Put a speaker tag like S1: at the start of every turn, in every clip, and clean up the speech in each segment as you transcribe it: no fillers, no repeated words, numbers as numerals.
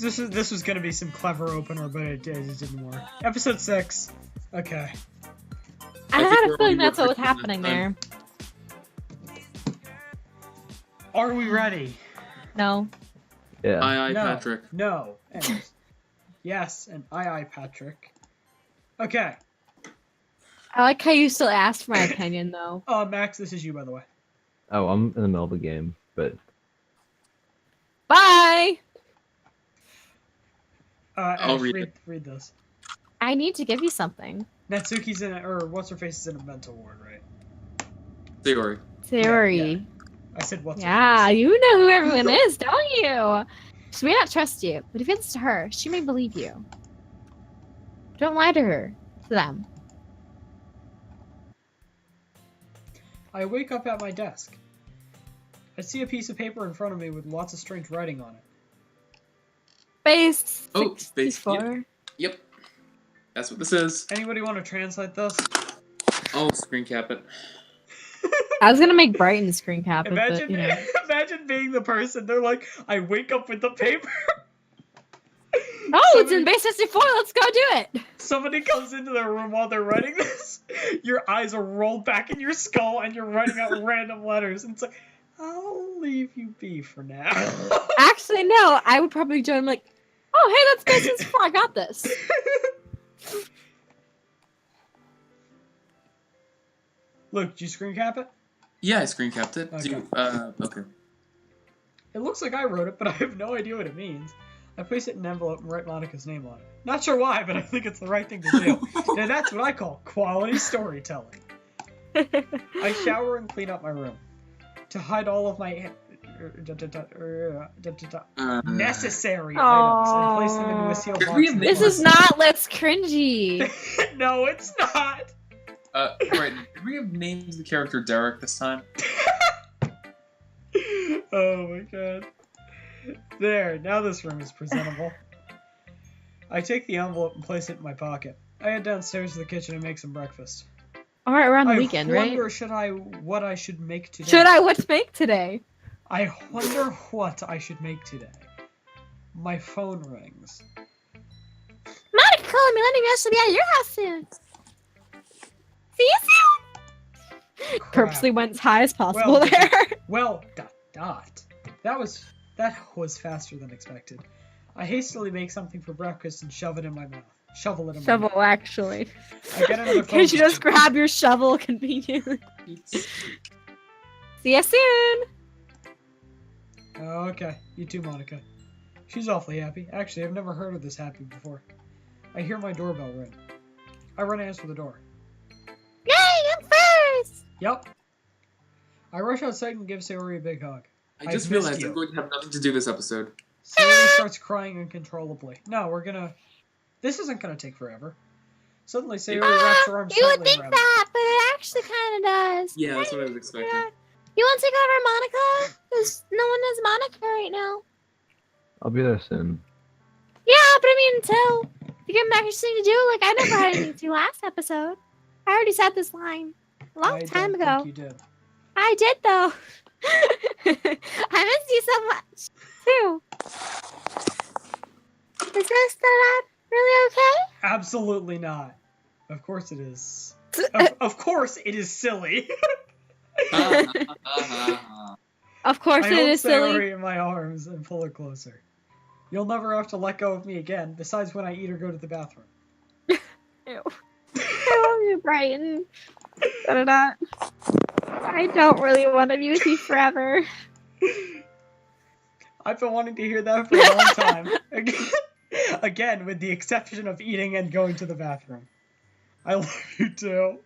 S1: This was gonna be some clever opener, but it didn't work. Episode 6. Okay.
S2: I had a feeling that's what was happening there.
S1: Are we ready?
S2: No.
S3: Yeah.
S4: Aye,
S1: No.
S4: Patrick.
S1: No. And yes, and aye, Patrick. Okay.
S2: I like how you still asked for my opinion, though.
S1: Max, this is you, by the way.
S3: Oh, I'm in the middle of the game, but
S2: Bye!
S4: I'll
S1: Ash,
S4: read
S1: read this.
S2: I need to give you something.
S1: Natsuki's in it, or what's her face is in a mental ward, right?
S4: Theory.
S2: Theory.
S1: Yeah. I said what's her
S2: Yeah,
S1: face.
S2: you know who everyone is, don't you? She may not trust you, but if it's to her, she may believe you. Don't lie to her. To them.
S1: I wake up at my desk. I see a piece of paper in front of me with lots of strange writing on it.
S2: Base
S4: Oh, base,
S2: 64.
S4: Yep. That's what this is.
S1: Anybody want to translate this?
S4: I'll screen cap it.
S2: I was gonna make Brighton screen cap it,
S1: Imagine,
S2: but you know.
S1: imagine being the person. They're like, I wake up with the paper.
S2: Oh, it's in base 64. Let's go do it.
S1: Somebody comes into their room while they're writing this. Your eyes are rolled back in your skull, and you're writing out random letters. And it's like, I'll leave you be for now.
S2: Actually, no. I would probably join. Like, oh, hey, that's base 64. I got this.
S1: Luke, did you screen cap it?
S4: Yeah, I screen capped it.
S1: Okay.
S4: Okay.
S1: It looks like I wrote it, but I have no idea what it means. I place it in an envelope and write Monica's name on it. Not sure why, but I think it's the right thing to do. Now that's what I call quality storytelling. I shower and clean up my room. To hide all of my necessary items and place them into a sealed
S4: Did
S1: box.
S4: we
S1: in
S4: have
S1: the
S2: This
S1: closet.
S2: is not Let's Cringy.
S1: No, it's not.
S4: Right. Did we have named the character Derek this time?
S1: Oh my god. There, now this room is presentable. I take the envelope and place it in my pocket. I head downstairs to the kitchen and make some breakfast.
S2: All right, we're on the
S1: I
S2: weekend, right?
S1: wonder what I should make today.
S2: Should I what to make today?
S1: I wonder what I should make today. My phone rings.
S2: Monica calling me, letting me know she'll be at your house soon. See you soon.
S1: Crap.
S2: Purposely went as high as possible
S1: Well,
S2: there.
S1: Well, ... That was faster than expected. I hastily make something for breakfast and shove it in my mouth. Shovel it in my mouth.
S2: Shovel, actually.
S1: I get another phone
S2: Can't you
S1: call.
S2: just grab your shovel conveniently? See you soon.
S1: Oh, okay. You too, Monica. She's awfully happy. Actually, I've never heard of this happy before. I hear my doorbell ring. I run and answer the door.
S2: Yay, I'm first.
S1: Yep. I rush outside and give Sayori a big hug.
S4: I just
S1: I've missed
S4: realized
S1: you.
S4: I'm going to have nothing to do this episode.
S1: Sayori starts crying uncontrollably. No, we're gonna... This isn't gonna take forever. Suddenly, Sayori wraps her arms
S2: You would
S1: tightly
S2: think
S1: around
S2: that, but it actually kind of does.
S4: Yeah, that's what I was expecting.
S2: You want to take over Monica? Because no one has Monica right now.
S3: I'll be there soon.
S2: Yeah, but I mean, until you get back anything to do, like I never had anything to do last episode. I already said this line a long time ago.
S1: You did.
S2: I did though. I missed you so much too. Is this not really okay?
S1: Absolutely not. Of course it is. Of course it is silly.
S2: Of course
S1: I
S2: it
S1: hold
S2: is
S1: Sayori
S2: silly.
S1: in my arms and pull her closer. You'll never have to let go of me again, besides when I eat or go to the bathroom.
S2: Ew. I love you, Brighton. Da-da-da. I don't really want to be with you forever.
S1: I've been wanting to hear that for a long time. Again, with the exception of eating and going to the bathroom. I love you too.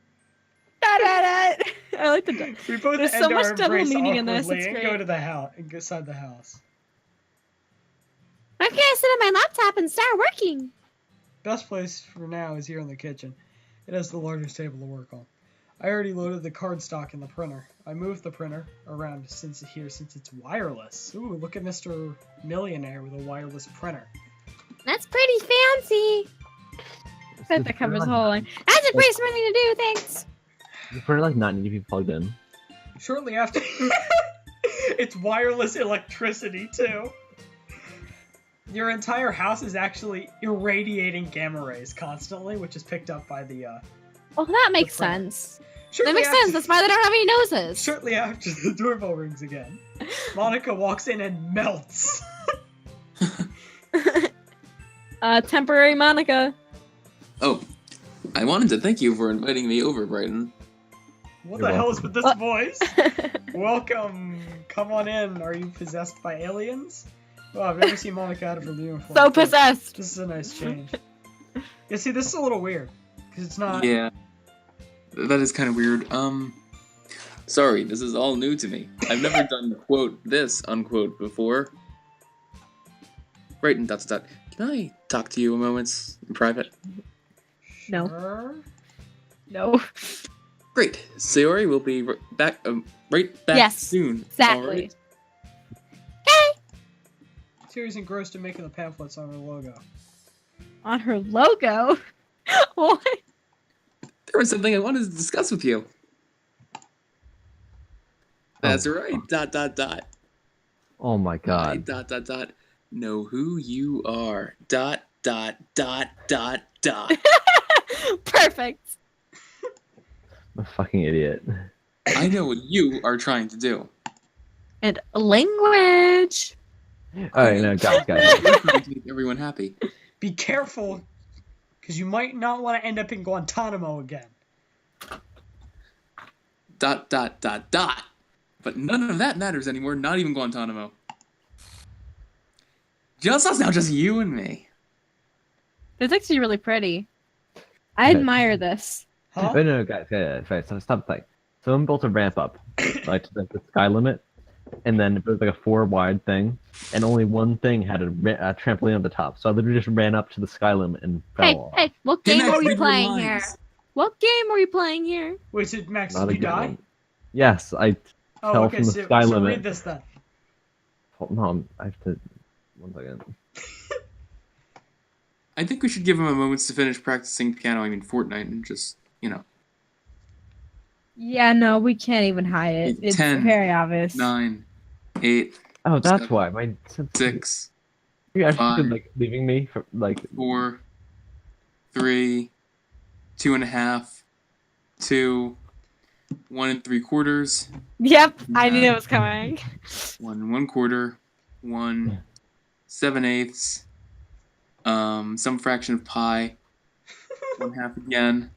S2: Da-da-da. I like the.
S1: We both
S2: There's
S1: end
S2: so much
S1: our
S2: double
S1: embrace
S2: meaning in this,
S1: awkwardly
S2: it's
S1: and
S2: great.
S1: go to the house and go inside the house.
S2: Why can't I sit at my laptop and start working?
S1: Best place for now is here in the kitchen. It has the largest table to work on. I already loaded the cardstock in the printer. I moved the printer around since it's wireless. Ooh, look at Mr. Millionaire with a wireless printer.
S2: That's pretty fancy. I bet that covers the whole line. That's a pretty smart thing to do, thanks.
S3: The printer like not need to be plugged in.
S1: Shortly after, it's wireless electricity too. Your entire house is actually irradiating gamma rays constantly, which is picked up by the.
S2: Well, that makes
S1: The printer.
S2: sense.
S1: Shortly
S2: That makes
S1: after-
S2: sense. That's why they don't have any noses.
S1: Shortly after the doorbell rings again, Monica walks in and melts.
S2: Temporary Monica.
S4: Oh, I wanted to thank you for inviting me over, Brighton.
S1: What
S3: You're
S1: the hell is with this
S2: What?
S1: voice? Welcome. Come on in. Are you possessed by aliens? Well, I've never seen Monica out of her uniform.
S2: So possessed.
S1: This is a nice change. Yeah, see, this is a little weird. Because it's not...
S4: Yeah. That is kind of weird. Sorry, this is all new to me. I've never done quote this unquote before. Brighton, ... Can I talk to you a moment in private?
S2: No.
S1: Sure.
S2: No.
S4: Great. Sayori will be back
S2: Yes,
S4: soon.
S2: Exactly.
S4: Alright.
S1: Siri's engrossed in making the pamphlets on her logo.
S2: On her logo? What?
S4: There was something I wanted to discuss with you. That's
S3: Oh.
S4: right. ...
S3: Oh my god.
S4: I ... Know who you are. ...
S2: Perfect.
S3: I'm a fucking idiot.
S4: I know what you are trying to do.
S2: And language.
S3: Alright, no, guys.
S4: You're trying to make everyone happy.
S1: Be careful, because you might not want to end up in Guantanamo again. ...
S4: But none of that matters anymore, not even Guantanamo. Just us now, just you and me.
S2: It's actually really pretty. I
S3: Okay.
S2: admire this.
S1: Huh?
S3: Wait, no, guys, so stop like someone built a ramp up, like to the sky limit, and then it was like a 4-wide thing, and only one thing had a trampoline on the top. So I literally just ran up to the sky limit and
S2: Hey,
S3: fell off.
S2: hey, what
S4: Hey,
S2: game
S4: Max,
S2: are we
S4: read your
S2: playing here?
S4: lines.
S2: What game are we playing here?
S1: Wait, so Max,
S3: Not
S1: did
S3: a
S1: you
S3: good
S1: die?
S3: one. Yes, I
S1: Oh,
S3: fell
S1: okay,
S3: from the
S1: so,
S3: sky
S1: so
S3: limit.
S1: read this then.
S3: Hold on, I have to. 1 second.
S4: I think we should give him a moment to finish practicing piano, Fortnite, and just,
S2: Yeah, no, we can't even hide it. It's
S4: 10,
S2: very obvious.
S4: 9, 8,
S3: Oh, that's
S4: 7,
S3: why my sense.
S4: 6,
S3: You actually
S4: 5,
S3: like leaving me for like.
S4: 4, 3, 2.5, 2, 1 3/4,
S2: Yep, I knew it was coming.
S4: 1 1/4, 1 7/8, some fraction of pi, 1/2 again,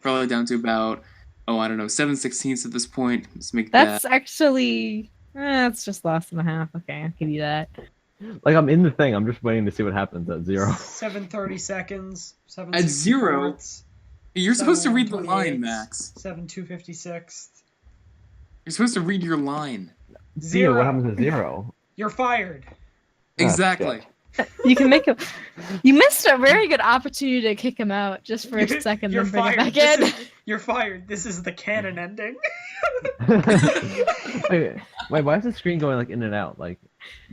S4: probably down to about, 7/16 at this point. Let's make
S2: That's
S4: that.
S2: actually... that's just less than a half. Okay, I'll give you that.
S3: Like I'm in the thing. I'm just waiting to see what happens at 0.
S1: 7:30 seconds. 7
S4: At 0? You're supposed to read the line,
S1: 7/128,
S4: Max.
S1: 7/256.
S4: You're supposed to read your line.
S3: 0. What happens at 0?
S1: You're fired.
S4: Exactly.
S2: You can make him... You missed a very good opportunity to kick him out just for a second,
S1: You're
S2: then bring
S1: fired.
S2: him back in.
S1: You're fired. This is the canon ending.
S3: Wait, why is the screen going like in and out like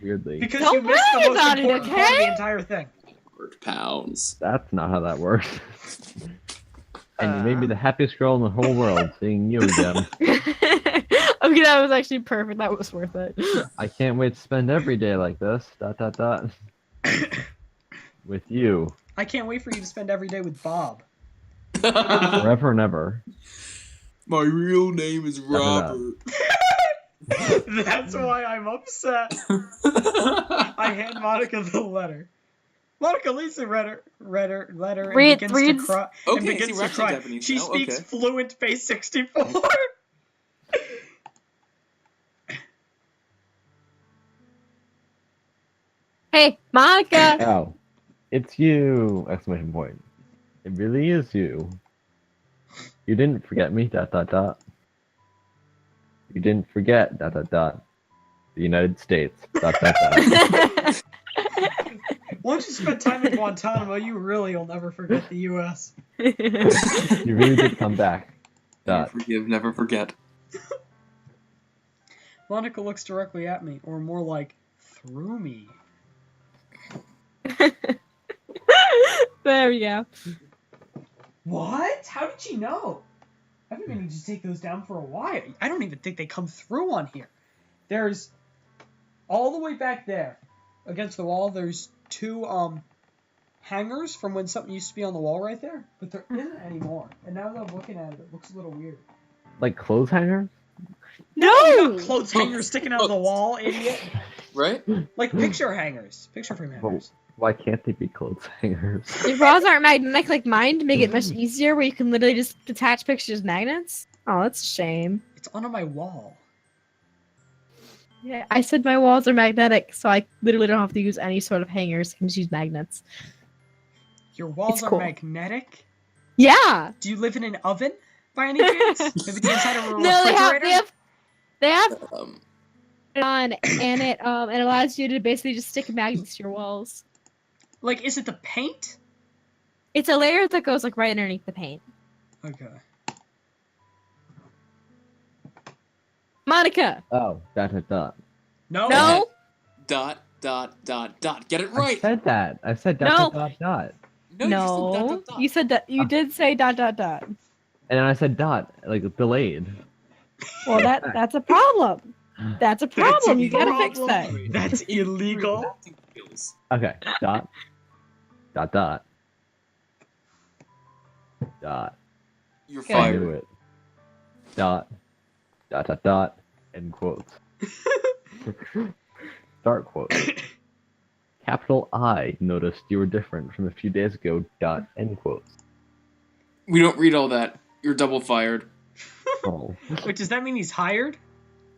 S3: weirdly?
S1: Because
S2: Don't
S1: you missed the
S2: worry
S1: most
S2: about it,
S1: important part of the
S2: okay?
S1: entire thing.
S4: £100.
S3: That's not how that works. And you made me the happiest girl in the whole world, seeing you again.
S2: Okay, that was actually perfect. That was worth it.
S3: I can't wait to spend every day like this. ... With you.
S1: I can't wait for you to spend every day with Bob.
S3: Forever and ever.
S4: My real name is Robert.
S1: That's why I'm upset. I hand Monica the letter. Monica leads the letter and begins to cry.
S4: Okay,
S1: and begins
S4: see, we're
S1: to cry.
S4: actually Japanese
S1: She
S4: now,
S1: speaks
S4: okay.
S1: fluent base 64.
S2: Hey, Monica!
S3: Oh. It's you! Exclamation point. It really is you. You didn't forget me, ... You didn't forget, ... The United States, ...
S1: Once you spend time in Guantanamo, you really will never forget the U.S.
S3: You really did come back. ...
S4: Never forgive, never forget.
S1: Monica looks directly at me, or more like, through me.
S2: There we go.
S1: What? How did she know? I've been meaning to take those down for a while. I don't even think they come through on here. There's all the way back there. against the wall, there's two hangers from when something used to be on the wall right there, but there isn't anymore. And now that I'm looking at it, it looks a little weird.
S3: Like clothes hangers?
S1: You
S2: No!
S1: got clothes hangers sticking out of the wall, idiot.
S4: Right?
S1: Like picture hangers, picture frame hangers.
S3: Why can't they be clothes hangers?
S2: If walls aren't magnetic like mine to make it much easier where you can literally just attach pictures as magnets? Oh, that's a shame.
S1: It's under my wall.
S2: Yeah, I said my walls are magnetic, so I literally don't have to use any sort of hangers. I can just use magnets.
S1: Your walls
S2: It's
S1: are
S2: cool.
S1: magnetic?
S2: Yeah!
S1: Do you live in an oven by any chance? Maybe the inside of a
S2: No,
S1: refrigerator?
S2: they have
S4: Um,
S2: it on, and it allows you to basically just stick magnets to your walls.
S1: Like, is it the paint?
S2: It's a layer that goes like right underneath the paint.
S1: Okay.
S2: Monica!
S3: Oh, dot.
S1: No?
S2: No!
S4: dot. Get it
S3: I
S4: right.
S3: said that. I said
S2: No.
S3: dot.
S4: No,
S2: You said that. You did say dot.
S3: And then I said dot, like delayed.
S2: Well, that's a problem. That's a problem. You gotta fix
S1: problem.
S2: that.
S1: That's illegal.
S3: Okay, dot.
S4: You're
S2: Okay.
S3: I
S4: fired.
S3: knew it. Dot. End quotes. Start quote. Capital I noticed you were different from a few days ago. Dot. End quotes.
S4: We don't read all that. You're double fired.
S3: Oh.
S1: Wait, does that mean he's hired?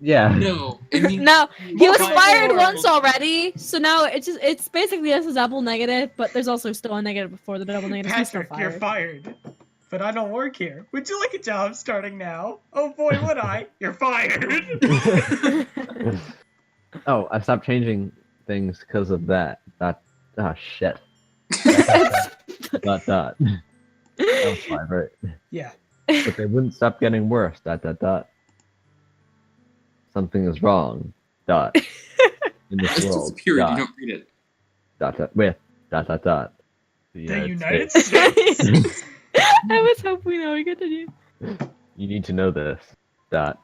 S3: Yeah.
S4: No. It means
S2: No, he was
S1: Fired.
S2: fired once already, so now it's basically this is double negative, but there's also still a negative before the double negative. He's still
S1: Patrick, you're
S2: fired.
S1: fired. But I don't work here. Would you like a job starting now? Oh boy, would I. You're fired.
S3: Oh, I stopped changing things because of that. Dot. Oh shit. Dot. That was fine, right?
S1: Yeah.
S3: But they wouldn't stop getting worse. Dot. Something is wrong. Dot. In this
S4: It's just a
S3: world.
S4: period.
S3: Dot.
S4: You don't read it.
S3: Dot. With. Dot.
S1: The United
S3: States.
S1: States.
S2: I was hoping that we get to do.
S3: You need to know this. Dot.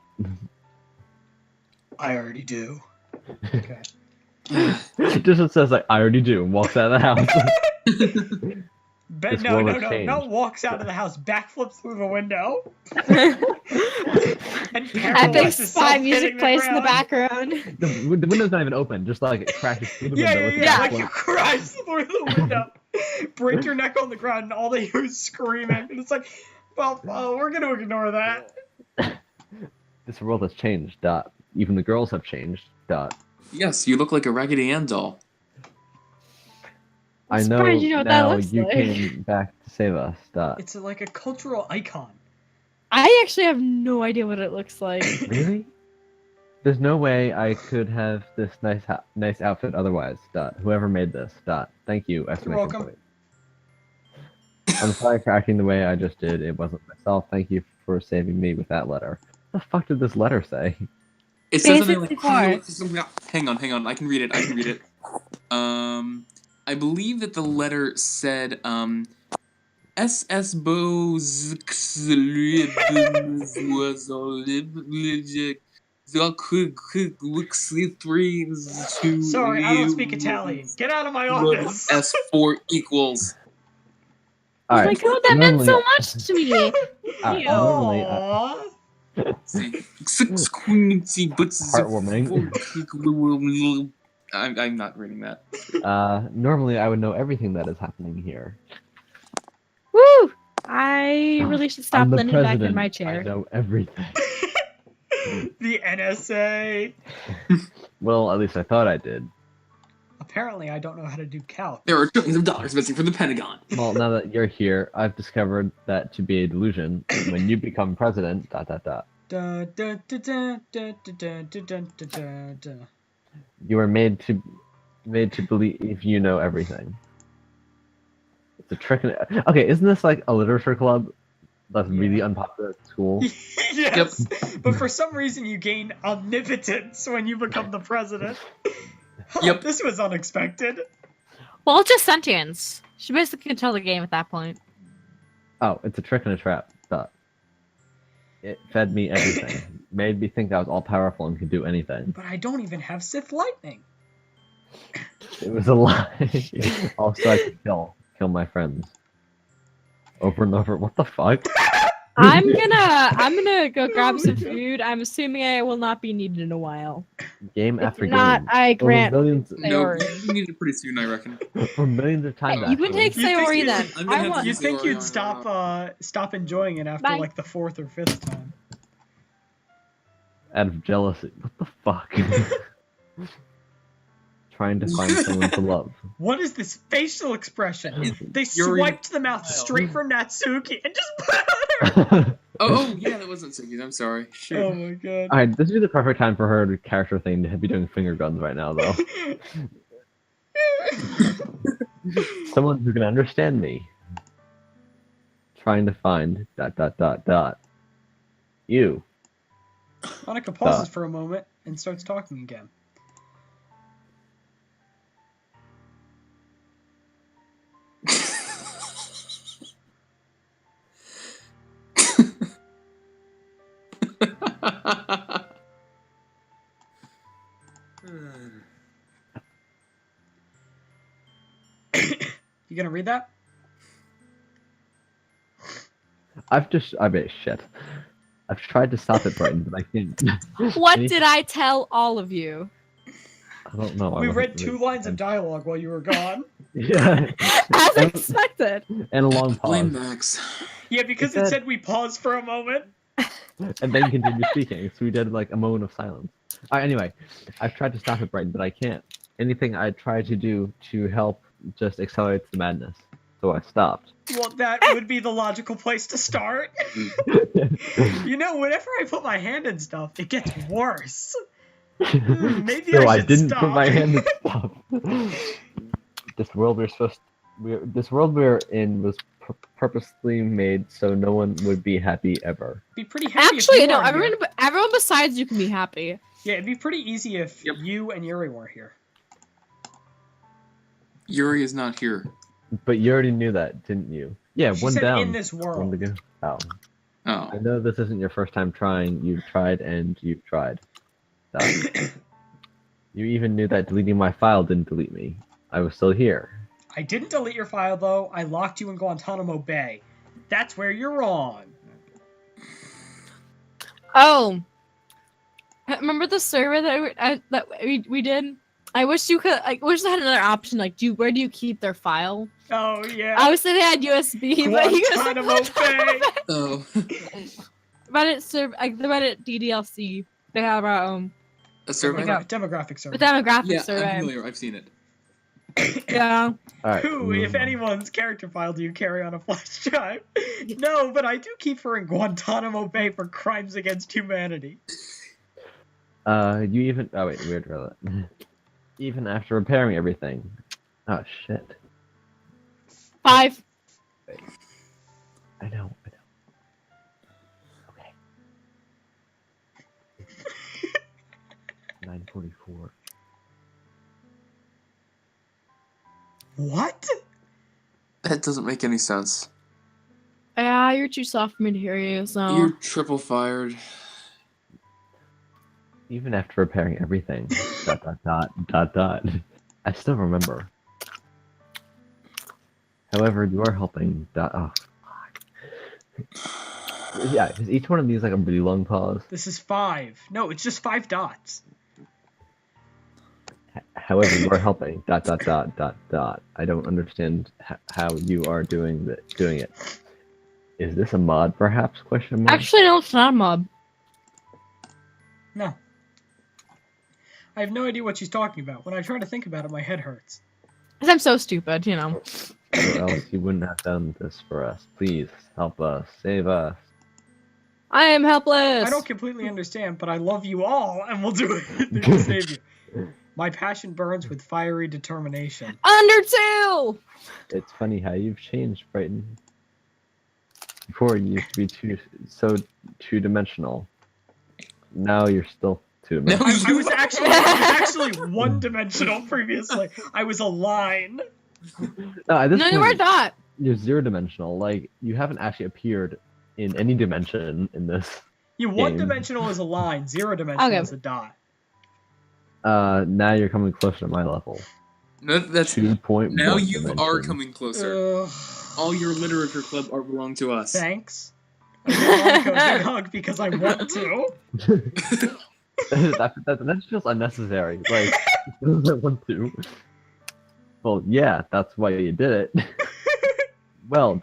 S1: I already do. Okay.
S3: She just says like I already do and walks out of the house. This
S1: No,
S3: world
S1: no,
S3: has
S1: no.
S3: changed.
S1: Not walks out of the house, backflips through the window. And
S2: Epic
S1: paralyzes
S2: spy
S1: himself
S2: music
S1: hitting
S2: plays in the
S1: ground.
S2: background.
S3: The window's not even open. Just like it crashes through the
S1: Yeah,
S3: window.
S1: yeah,
S3: with the
S1: yeah.
S3: back
S1: Like you
S3: one.
S1: crash through the window, break your neck on the ground, and all they hear is screaming. And it's like, well, we're gonna ignore that.
S3: This world has changed. Dot. Even the girls have changed. Dot.
S4: Yes, you look like a Raggedy Ann doll.
S3: I know
S2: surprised you know what that
S3: now
S2: looks
S3: you
S2: like.
S3: came back to save us. Dot.
S1: It's like a cultural icon.
S2: I actually have no idea what it looks like.
S3: Really? There's no way I could have this nice outfit otherwise. Dot. Whoever made this. Dot. Thank you. Exclamation
S1: welcome.
S3: point. I'm sorry for acting the way I just did. It wasn't myself. Thank you for saving me with that letter. What the fuck did this letter say?
S4: It says something like,
S2: A64.
S4: hang on, I can read it. I believe that the letter said, SS
S1: Sorry, I don't speak Italian. Get out of my office.
S4: S4 equals.
S3: All right.
S2: Like, oh, that meant so
S3: normally-
S2: much to me.
S3: normally,
S1: Aww.
S3: Heartwarming.
S4: I'm not reading that.
S3: Normally I would know everything that is happening here.
S2: Woo! I really should stop
S3: I'm the
S2: leaning back in
S3: president.
S2: my
S3: I
S2: chair.
S3: know everything.
S1: The NSA.
S3: Well, at least I thought I did.
S1: Apparently, I don't know how to do calc.
S4: There are trillions of dollars missing from the Pentagon.
S3: Well, now that you're here, I've discovered that to be a delusion. When you become president,
S1: Da, da, da, da, da, da, da, da, da, da, da.
S3: you are made to believe you know everything. It's a trick. Okay, isn't this like a literature club that's really unpopular at school?
S1: Yes, but for some reason you gain omnipotence when you become the president.
S4: Yep.
S1: This was unexpected.
S2: Well, it's just sentience. She basically control the game at that point.
S3: Oh, it's a trick and a trap. Duh. It fed me everything. Made me think I was all powerful and could do anything.
S1: But I don't even have Sith lightning.
S3: It was a lie. Also, I could kill my friends. Over and over. What the fuck?
S2: I'm gonna go grab some food. I'm assuming I will not be needed in a while.
S3: Game
S2: If
S3: after
S2: not,
S3: game.
S2: I grant.
S3: Millions,
S4: No,
S2: Sayori.
S4: you need it pretty soon, I reckon.
S3: for millions of times.
S2: You can
S3: actually.
S2: take Sayori then.
S4: I'm gonna
S2: I
S4: have
S2: want.
S4: to
S1: You'd
S4: use
S1: think
S4: Sayori
S1: you'd
S4: on-
S1: stop enjoying it after
S2: Bye.
S1: like the 4th or 5th time.
S3: Out of jealousy. What the fuck? Trying to find someone to love.
S1: What is this facial expression? They
S4: Yuri-
S1: swiped the mouth
S4: Wow.
S1: straight from Natsuki and just put it on her.
S4: Oh, yeah, that wasn't Suki's. I'm sorry. Shit.
S1: Oh my god.
S3: Alright, this would be the perfect time for her character thing to be doing finger guns right now, though. Someone who can understand me. Trying to find ... You.
S1: Monica pauses for a moment and starts talking again. You gonna read that?
S3: I bet shit. I've tried to stop it, Brighton, but I can't.
S2: What did I tell all of you?
S3: I don't know.
S1: We read 2 lines of dialogue while you were gone.
S3: Yeah.
S2: As
S3: And-
S2: expected.
S3: And a long
S4: Blame
S3: pause.
S4: Max.
S1: Yeah, because
S3: It
S1: it
S3: said-
S1: said we paused for a moment.
S3: And then continue speaking. So we did like a moment of silence. Alright, anyway. I've tried to stop it, Brighton, but I can't. Anything I try to do to help just accelerates the madness. So I stopped.
S1: Well, that would be the logical place to start. You know, whenever I put my hand in stuff, it gets worse. Maybe
S3: So
S1: I
S3: I
S1: should
S3: didn't
S1: stop.
S3: put my hand in stuff. This world we're in was purposely made so no one would be happy ever.
S1: Be pretty happy
S2: Actually,
S1: if you
S2: no.
S1: weren't
S2: Everyone,
S1: here.
S2: everyone besides you can be happy.
S1: Yeah, it'd be pretty easy if
S4: Yep.
S1: you and Yuri were here.
S4: Yuri is not here.
S3: But you already knew that, didn't you? Yeah,
S1: She
S3: one
S1: said
S3: down.
S1: in this
S3: One
S1: world.
S3: to go. Oh.
S4: Oh.
S3: I know this isn't your first time trying. You've tried and you've tried. You even knew that deleting my file didn't delete me. I was still here.
S1: I didn't delete your file, though. I locked you in Guantanamo Bay. That's where you're wrong.
S2: Oh, remember the survey that we did? I wish you could. I wish I had another option. Like, where do you keep their file?
S1: Oh, yeah.
S2: I was saying they had USB, but he was like,
S1: Guantanamo Bay.
S4: Oh.
S2: Reddit the Reddit DDLC. They have
S4: A survey?
S2: Yeah.
S1: Demographic survey.
S2: the demographic
S4: Yeah,
S2: survey.
S4: I'm familiar. I've seen it.
S2: Yeah.
S3: Alright.
S1: Who, if anyone's character file do you carry on a flash drive? No, but I do keep her in Guantanamo Bay for crimes against humanity.
S3: You even. Oh, wait, weird. Even after repairing everything. Oh, shit.
S2: 5.
S3: I know. Okay. 9:44.
S1: What?
S4: That doesn't make any sense.
S2: Yeah, you're too soft for me to hear you. So
S4: You're triple fired.
S3: Even after repairing everything. ... I still remember. However, you are helping. Oh, fuck. Yeah, is each one of these like a really long pause?
S1: This is 5. No, it's just 5 dots.
S3: However, you are helping. ... I don't understand how you are doing it. Is this a mod, perhaps? Question mark.
S2: actually, no, it's not a mob.
S1: No. I have no idea what she's talking about. When I try to think about it, my head hurts.
S2: 'Cause I'm so stupid, you know.
S3: Or else you wouldn't have done this for us. Please help us. Save us.
S2: I am helpless.
S1: I don't completely understand, but I love you all and will do anything to save you. My passion burns with fiery determination.
S2: Under 2.
S3: It's funny how you've changed, Brighton. Before you used to be two-dimensional. Now you're still two-dimensional.
S1: I was actually one-dimensional previously. I was a line.
S3: No, at this
S2: No, you were
S3: point,
S2: not.
S3: you're zero-dimensional. Like, you haven't actually appeared in any dimension in this.
S1: You one-dimensional is a line, zero-dimensional
S2: Okay.
S1: is a dot.
S3: Now you're coming closer to my level.
S4: No, that's
S3: 2.1
S4: now you are
S3: dimensions.
S4: coming closer.
S1: Ugh.
S4: All your literature club are belong to us.
S1: Thanks. I give Monica a big hug because I want to.
S3: That feels unnecessary. Like, I want to. Well, yeah, that's why you did it. Well,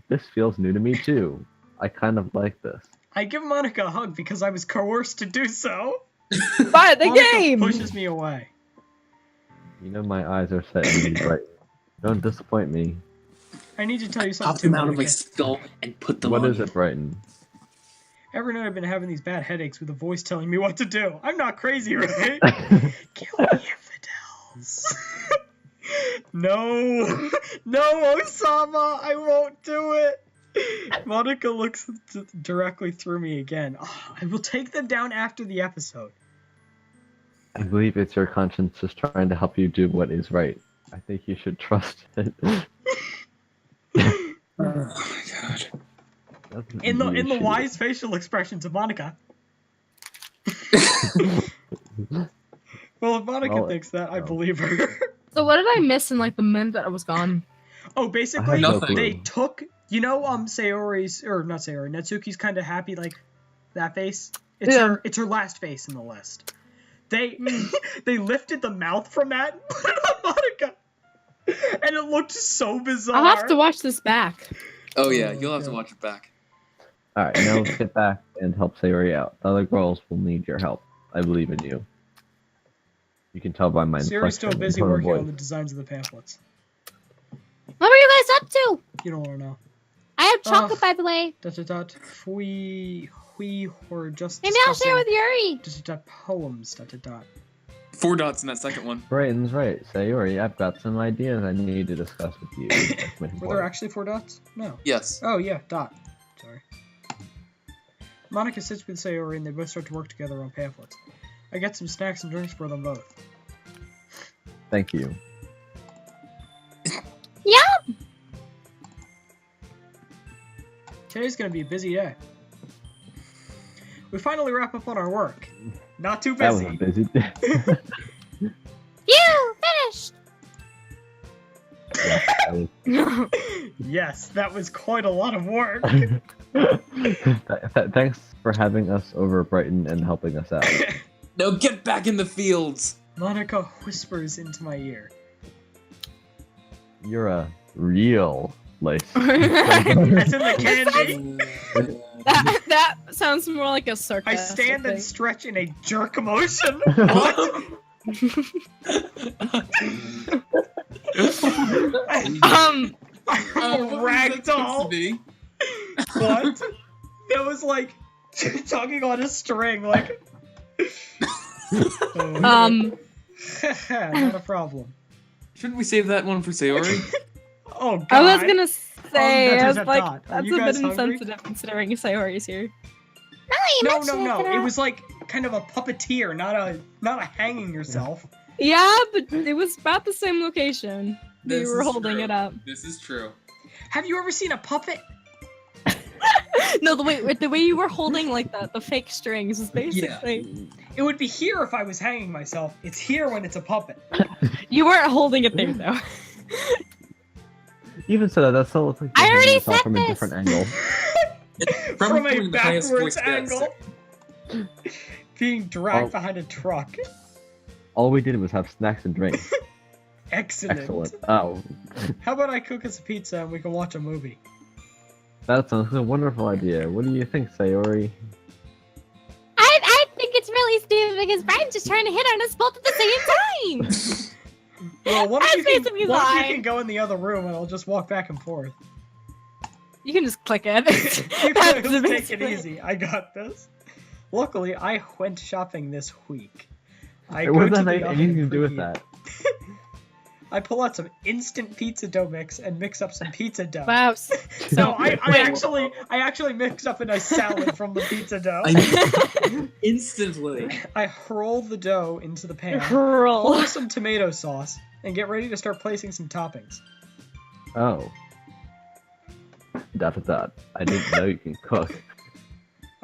S3: this feels new to me too. I kind of like this.
S1: I give Monica a hug because I was coerced to do so.
S2: By the
S1: Monica
S2: game!
S1: pushes me away.
S3: You know my eyes are set on you, right? Don't disappoint me.
S1: I need to tell you
S4: Pop
S1: something
S4: them
S1: too,
S4: out of my
S1: Monica.
S4: skull and put them
S3: What
S4: on
S3: is it, Brighton?
S1: Every night I've been having these bad headaches with a voice telling me what to do. I'm not crazy, right? Kill the infidels. No. No, Osama, I won't do it. Monica looks directly through me again. Oh, I will take them down after the episode.
S3: I believe it's your conscience just trying to help you do what is right. I think you should trust it.
S4: Oh my god.
S1: In the
S3: Really
S1: wise facial expressions of Monica. Well, if Monica
S3: Well,
S1: thinks that, I
S3: no.
S1: believe her.
S2: So what did I miss in like the minute that I was gone?
S1: Oh, basically,
S3: no
S1: they
S3: clue.
S1: took, you know, Sayori's, or not Sayori, Natsuki's kind of happy, like, that face? It's her last face in the list. They lifted the mouth from that and put it on Monica. And it looked so bizarre.
S2: I'll have to watch this back.
S4: Oh yeah, you'll have to watch it back.
S3: Alright, now let's get back and help Sayori out. The other girls will need your help. I believe in you. You can tell by my
S1: Sayori's still
S3: inflection and
S1: busy
S3: tone of
S1: working on
S3: voice.
S1: the designs of the pamphlets.
S2: What were you guys up to?
S1: You don't want to know.
S2: I have chocolate, by the way.
S1: Fui, or just
S2: Maybe I'll share with Yuri.
S1: Poems,
S4: 4 dots in that second one.
S3: Brighton's right. Sayori, I've got some ideas I need to discuss with you. That's my
S1: Were there
S3: point.
S1: actually 4 dots? No.
S4: Yes.
S1: Oh, yeah, dot. Sorry. Monica sits with Sayori and they both start to work together on pamphlets. I get some snacks and drinks for them both.
S3: Thank you.
S2: Yeah.
S1: Today's gonna be a busy day. We finally wrap up on our work. Not too
S3: That was
S1: busy.
S3: a busy day.
S2: You finished.
S3: Yeah, that was-
S1: Yes, that was quite a lot of work.
S3: Thanks for having us over at Brighton and helping us out.
S4: Now get back in the fields.
S1: Monica whispers into my ear.
S3: You're a real lace.
S1: As in the candy.
S2: that sounds more like a
S1: I
S2: sarcastic
S1: stand and
S2: thing.
S1: stretch in a jerk emotion. What? I'm a ragdoll. What? That was like tugging on a string, like. Oh, not a problem.
S4: Shouldn't we save that one for Sayori?
S1: Oh God.
S2: I was gonna say,
S1: that
S2: I
S1: is
S2: was
S1: a
S2: like,
S1: dot. Are
S2: that's
S1: you
S2: a bit
S1: guys hungry?
S2: insensitive considering Sayori's here.
S1: No. It was like kind of a puppeteer, not a hanging yourself.
S2: Yeah, but it was about the same location. They
S4: This
S2: were
S4: is
S2: holding
S4: true.
S2: it up.
S4: This is true.
S1: Have you ever seen a puppet?
S2: No, the way you were holding like the fake strings was basically
S1: It would be here if I was hanging myself. It's here when it's a puppet.
S2: you weren't holding it there though.
S3: Even so, that still looks like
S2: I
S3: you're
S2: already
S3: hanging yourself
S2: said
S3: from a
S2: this.
S3: different angle.
S1: From a
S4: doing the highest
S1: backwards
S4: voice
S1: angle. Being dragged behind a truck.
S3: All we did was have snacks and drinks.
S1: Excellent.
S3: Excellent. Oh,
S1: How about I cook us a pizza and we can watch a movie?
S3: that sounds like a wonderful idea. What do you think, Sayori?
S2: I think it's really stupid because Brian's just trying to hit on us both at the same time.
S1: Well, one of
S2: That's
S1: you can,
S2: basically
S1: one of you
S2: fine.
S1: can go in the other room and I'll just walk back and forth.
S2: You can just click it.
S1: You
S2: That's
S1: can take it
S2: basically-
S1: easy. I got this. Luckily, I went shopping this week. I
S3: What
S1: go
S3: does
S1: to
S3: that
S1: the
S3: have
S1: oven
S3: anything to
S1: and
S3: do with
S1: preheat.
S3: that?
S1: I pull out some instant pizza dough mix and mix up some pizza dough.
S2: Wow.
S1: So
S2: So
S1: I
S2: wait.
S1: actually mixed up a nice salad from the pizza dough.
S4: Instantly.
S1: I hurl the dough into the pan,
S2: Roll.
S1: pour some tomato sauce, and get ready to start placing some toppings.
S3: Oh. ... I didn't know you can cook.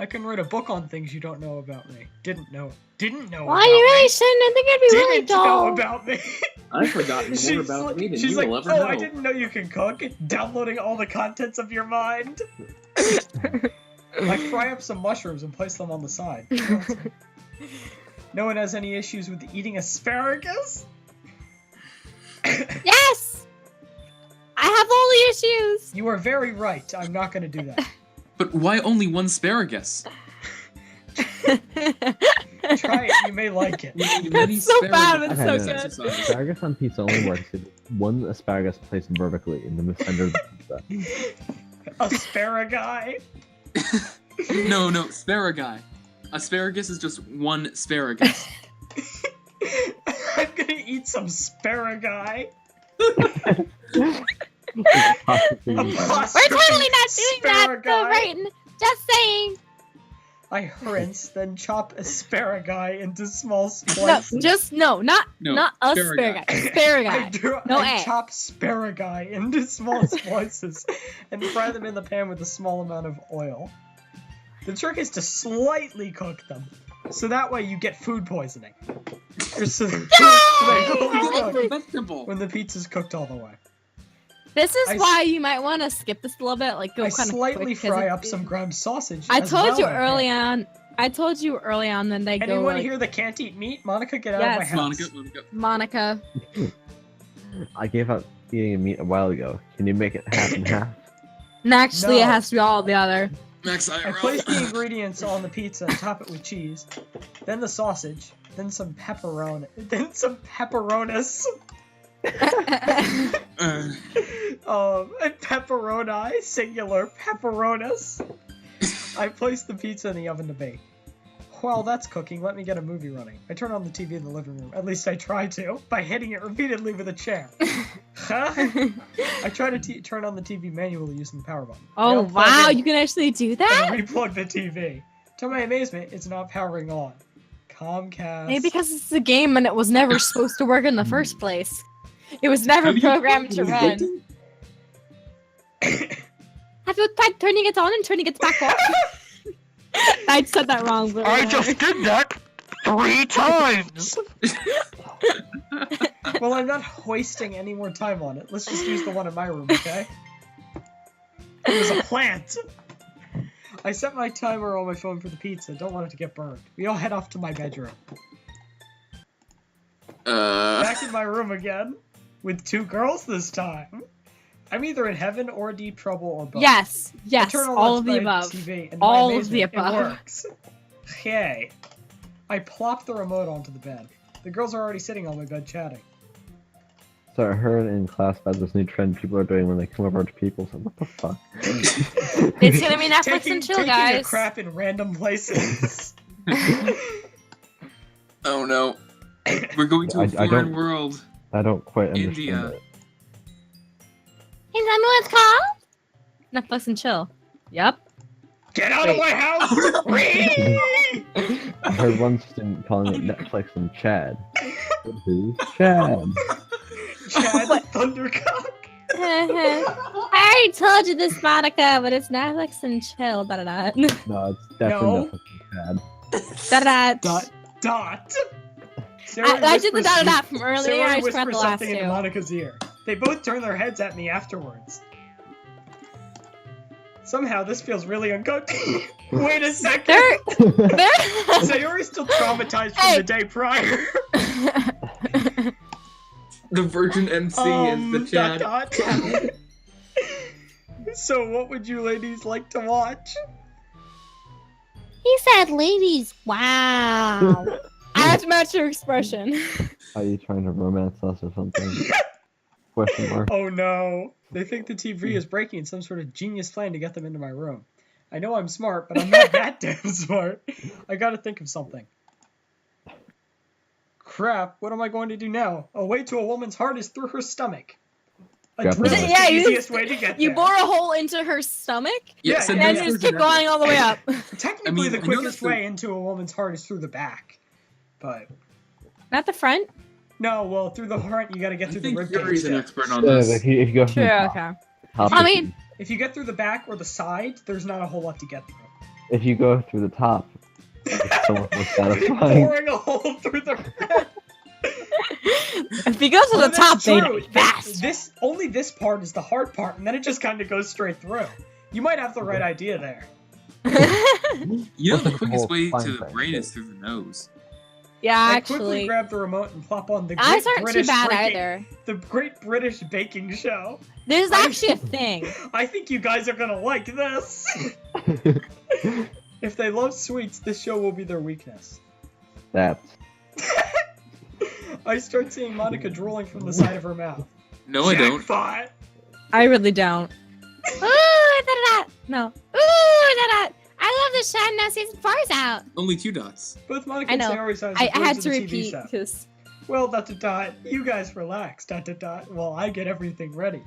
S1: I can write a book on things you don't know about me. Didn't know
S2: Why
S1: about
S2: you really
S1: me.
S2: shouldn't? I think it'd be really
S1: Didn't know
S2: dull.
S1: about me.
S4: I've forgotten more about me than
S1: she's
S4: you
S1: like,
S4: will ever
S1: oh,
S4: know.
S1: I didn't know you can cook. Downloading all the contents of your mind. I fry up some mushrooms and place them on the side. No one has any issues with eating asparagus?
S2: Yes! I have all the issues!
S1: You are very right. I'm not going to do that.
S4: But why only one asparagus?
S1: Try it. You may like it.
S4: We need many
S2: That's so bad, but
S3: Okay,
S2: so
S3: no,
S2: good.
S4: exercise.
S3: Asparagus on pizza only works if one asparagus placed vertically in the center of the pizza.
S1: Asparagus.
S4: No, asparagus. Asparagus is just one asparagus.
S1: I'm gonna eat some asparagus.
S2: We're totally not doing that, though, right? Just saying.
S1: I rinse, then chop asparagus into small
S2: No,
S1: slices.
S2: not
S4: asparagus.
S2: asparagus. No
S1: I
S2: A.
S1: chop asparagus into small slices and fry them in the pan with a small amount of oil. The trick is to slightly cook them, so that way you get food poisoning. So they don't cook
S4: Vegetable.
S1: when the pizza's cooked all the way.
S2: This is why you might want to skip this a little bit, like go
S1: I
S2: kind of
S1: slightly fry up some ground sausage.
S2: I
S1: as
S2: told
S1: well
S2: you
S1: in a
S2: early
S1: pan.
S2: on. I told you early on that they go
S1: Anyone
S2: like
S1: here that can't eat meat? Monica, get out of my
S2: Yes.
S1: house.
S2: Monica.
S3: I gave up eating meat a while ago. Can you make it half and half?
S2: And actually,
S1: No.
S2: it has to be all the other.
S4: Max
S1: I place the ingredients on the pizza and top it with cheese, then the sausage, then some pepperoni, then some pepperonis, and pepperoni, singular, pepperonis. I place the pizza in the oven to bake. While that's cooking, let me get a movie running. I turn on the TV in the living room, at least I try to, by hitting it repeatedly with a chair. Huh? I try to turn on the TV manually using the power button. I
S2: Oh
S1: unplug
S2: wow,
S1: it
S2: you can actually do that?
S1: and replug the TV. To my amazement, it's not powering on. Comcast.
S2: Maybe because it's a game and it was never supposed to work in the first place. It was never programmed to run. Have you tried turning it on and turning it back off? I said that wrong. But
S1: did that 3 times! Well, I'm not wasting any more time on it. Let's just use the one in my room, okay? It was a plant! I set my timer on my phone for the pizza. Don't want it to get burned. We all head off to my bedroom. Back in my room again. With 2 girls this time. I'm either in heaven or deep trouble or both.
S2: yes,
S1: I turn on
S2: all of the
S1: my
S2: above.
S1: TV, and to
S2: All
S1: my
S2: of the
S1: amazement,
S2: above.
S1: It works. Yay. I plop the remote onto the bed. The girls are already sitting on my bed chatting.
S3: So I heard in class about this new trend people are doing when they come over to people. So what the fuck?
S2: It's gonna be Netflix and chill,
S1: taking
S2: guys.
S1: a crap in random places.
S4: Oh no. We're going to a
S3: I
S4: foreign
S3: don't-
S4: world.
S3: I don't quite understand
S4: India.
S3: it.
S2: Hey, tell me what it's called? Netflix and chill. Yep.
S1: Get out of my house!
S3: I heard one student calling it Netflix and Chad. But who's Chad?
S1: Chad Thundercock.
S2: I already told you this, Monica, but it's Netflix and chill. Da da da.
S3: No, it's definitely
S1: No.
S3: Netflix and Chad.
S2: Da da.
S1: Dot.
S2: I did the da da da from earlier.
S1: Sarah
S2: I just forgot
S1: whispers
S2: the last
S1: something into
S2: two.
S1: Monica's ear. They both turn their heads at me afterwards. Somehow this feels really uncomfortable. Wait a second.
S2: They're
S1: Sayori's still traumatized from the day prior.
S4: The Virgin MC is the Chad.
S1: dot. So what would you ladies like to watch?
S2: He said, "Ladies, wow." I have to match your expression.
S3: Are you trying to romance us or something? Question mark.
S1: Oh no. They think the TV is breaking some sort of genius plan to get them into my room. I know I'm smart, but I'm not that damn smart. I gotta think of something. Crap, what am I going to do now? A way to a woman's heart is through her stomach. A
S3: Grab
S1: drill
S3: the-
S1: is
S2: Yeah,
S1: the
S2: you-
S1: easiest way to get
S2: You
S1: there.
S2: bore a hole into her stomach,
S1: Yeah,
S2: and then you just keep going all the way up.
S1: Technically,
S4: I mean,
S1: the
S4: I know
S1: quickest
S4: that's the-
S1: way into a woman's heart is through the back. But,
S2: Not the front.
S1: no, well, through the heart, you gotta get
S4: I
S1: through the
S4: think
S1: rib
S4: Yuri's an
S1: cage.
S4: expert on
S3: Yeah,
S4: this.
S3: if you go from
S2: Sure.
S3: the
S2: Okay.
S3: top
S2: I
S3: to
S2: mean,
S1: If you get through the back or the side, there's not a whole lot to get through.
S3: if you go through the top, it's so much more satisfying.
S1: Boring a hole through the bread.
S2: If he goes to the
S1: Oh,
S2: top,
S1: that's
S2: they
S1: true.
S2: fast.
S1: Only this part is the hard part, and then it just kind of goes straight through. You might have the right idea there.
S4: You know
S3: What's
S4: the
S3: the
S4: quickest
S3: whole
S4: way
S3: fine
S4: to the
S3: thing?
S4: brain is through the nose.
S2: Yeah,
S1: I quickly
S2: actually.
S1: grab the remote and plop on the
S2: Eyes
S1: Great
S2: aren't too
S1: British
S2: bad
S1: Baking-
S2: either.
S1: the Great British Baking Show.
S2: There's
S1: I-
S2: actually a thing.
S1: I think you guys are gonna like this. If they love sweets, this show will be their weakness.
S3: That's
S1: I start seeing Monica drooling from the side of her mouth.
S4: No, I don't.
S1: Jackpot!
S2: I really don't. Ooh, da-da-da. No. Ooh, da-da. I love the shine now season 4's out.
S4: Only 2 dots.
S1: Both Monica
S2: I
S1: and
S2: know.
S1: Sayori signs
S2: I
S1: the
S2: had
S1: words
S2: to
S1: of the TV
S2: repeat
S1: show.
S2: because
S1: Well, ... You guys relax. ... While I get everything ready.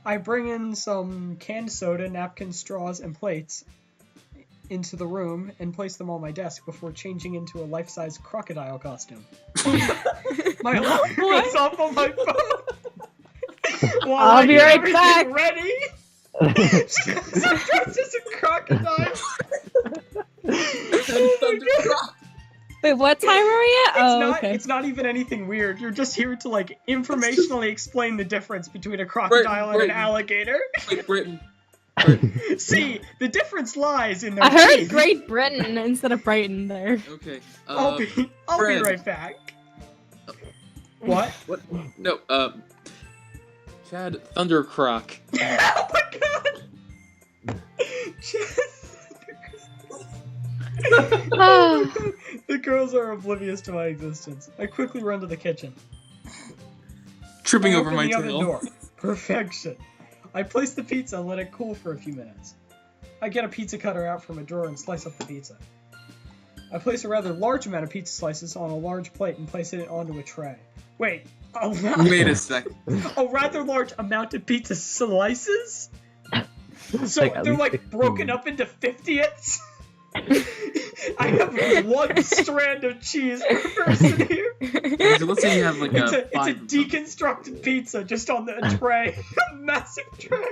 S1: I bring in some canned soda, napkins, straws, and plates into the room and place them on my desk before changing into a life-size crocodile costume. My alarm goes off on my phone. While
S2: I'll
S1: I
S2: be
S1: get
S2: right
S1: everything
S2: back.
S1: ready. She's dressed as a crocodile.
S2: Wait, what time are we at? Oh, okay.
S1: It's not even anything weird. You're just here to like informationally explain the difference between a crocodile and an alligator.
S4: Like Britain.
S1: See, the difference lies in their
S2: I heard
S1: teeth.
S2: Great Britain instead of Brighton there.
S4: Okay.
S1: I'll be
S4: Fred.
S1: right back. What?
S4: What? No, Chad Thundercroc.
S1: Oh my god!
S2: Oh.
S1: The girls are oblivious to my existence. I quickly run to the kitchen.
S4: Tripping
S1: I
S4: over
S1: open
S4: my
S1: the oven
S4: tail.
S1: door. Perfection. I place the pizza and let it cool for a few minutes. I get a pizza cutter out from a drawer and slice up the pizza. I place a rather large amount of pizza slices on a large plate and place it onto a tray. Wait,
S4: Wait a sec.
S1: a rather large amount of pizza slices? So
S3: Like, at
S1: they're
S3: least
S1: like
S3: 16.
S1: broken up into 50ths? I have one strand of cheese per person here.
S4: Okay, so let's say you have like
S1: It's
S4: a
S1: a
S4: 5 of them.
S1: deconstructed pizza just on the tray. A massive tray.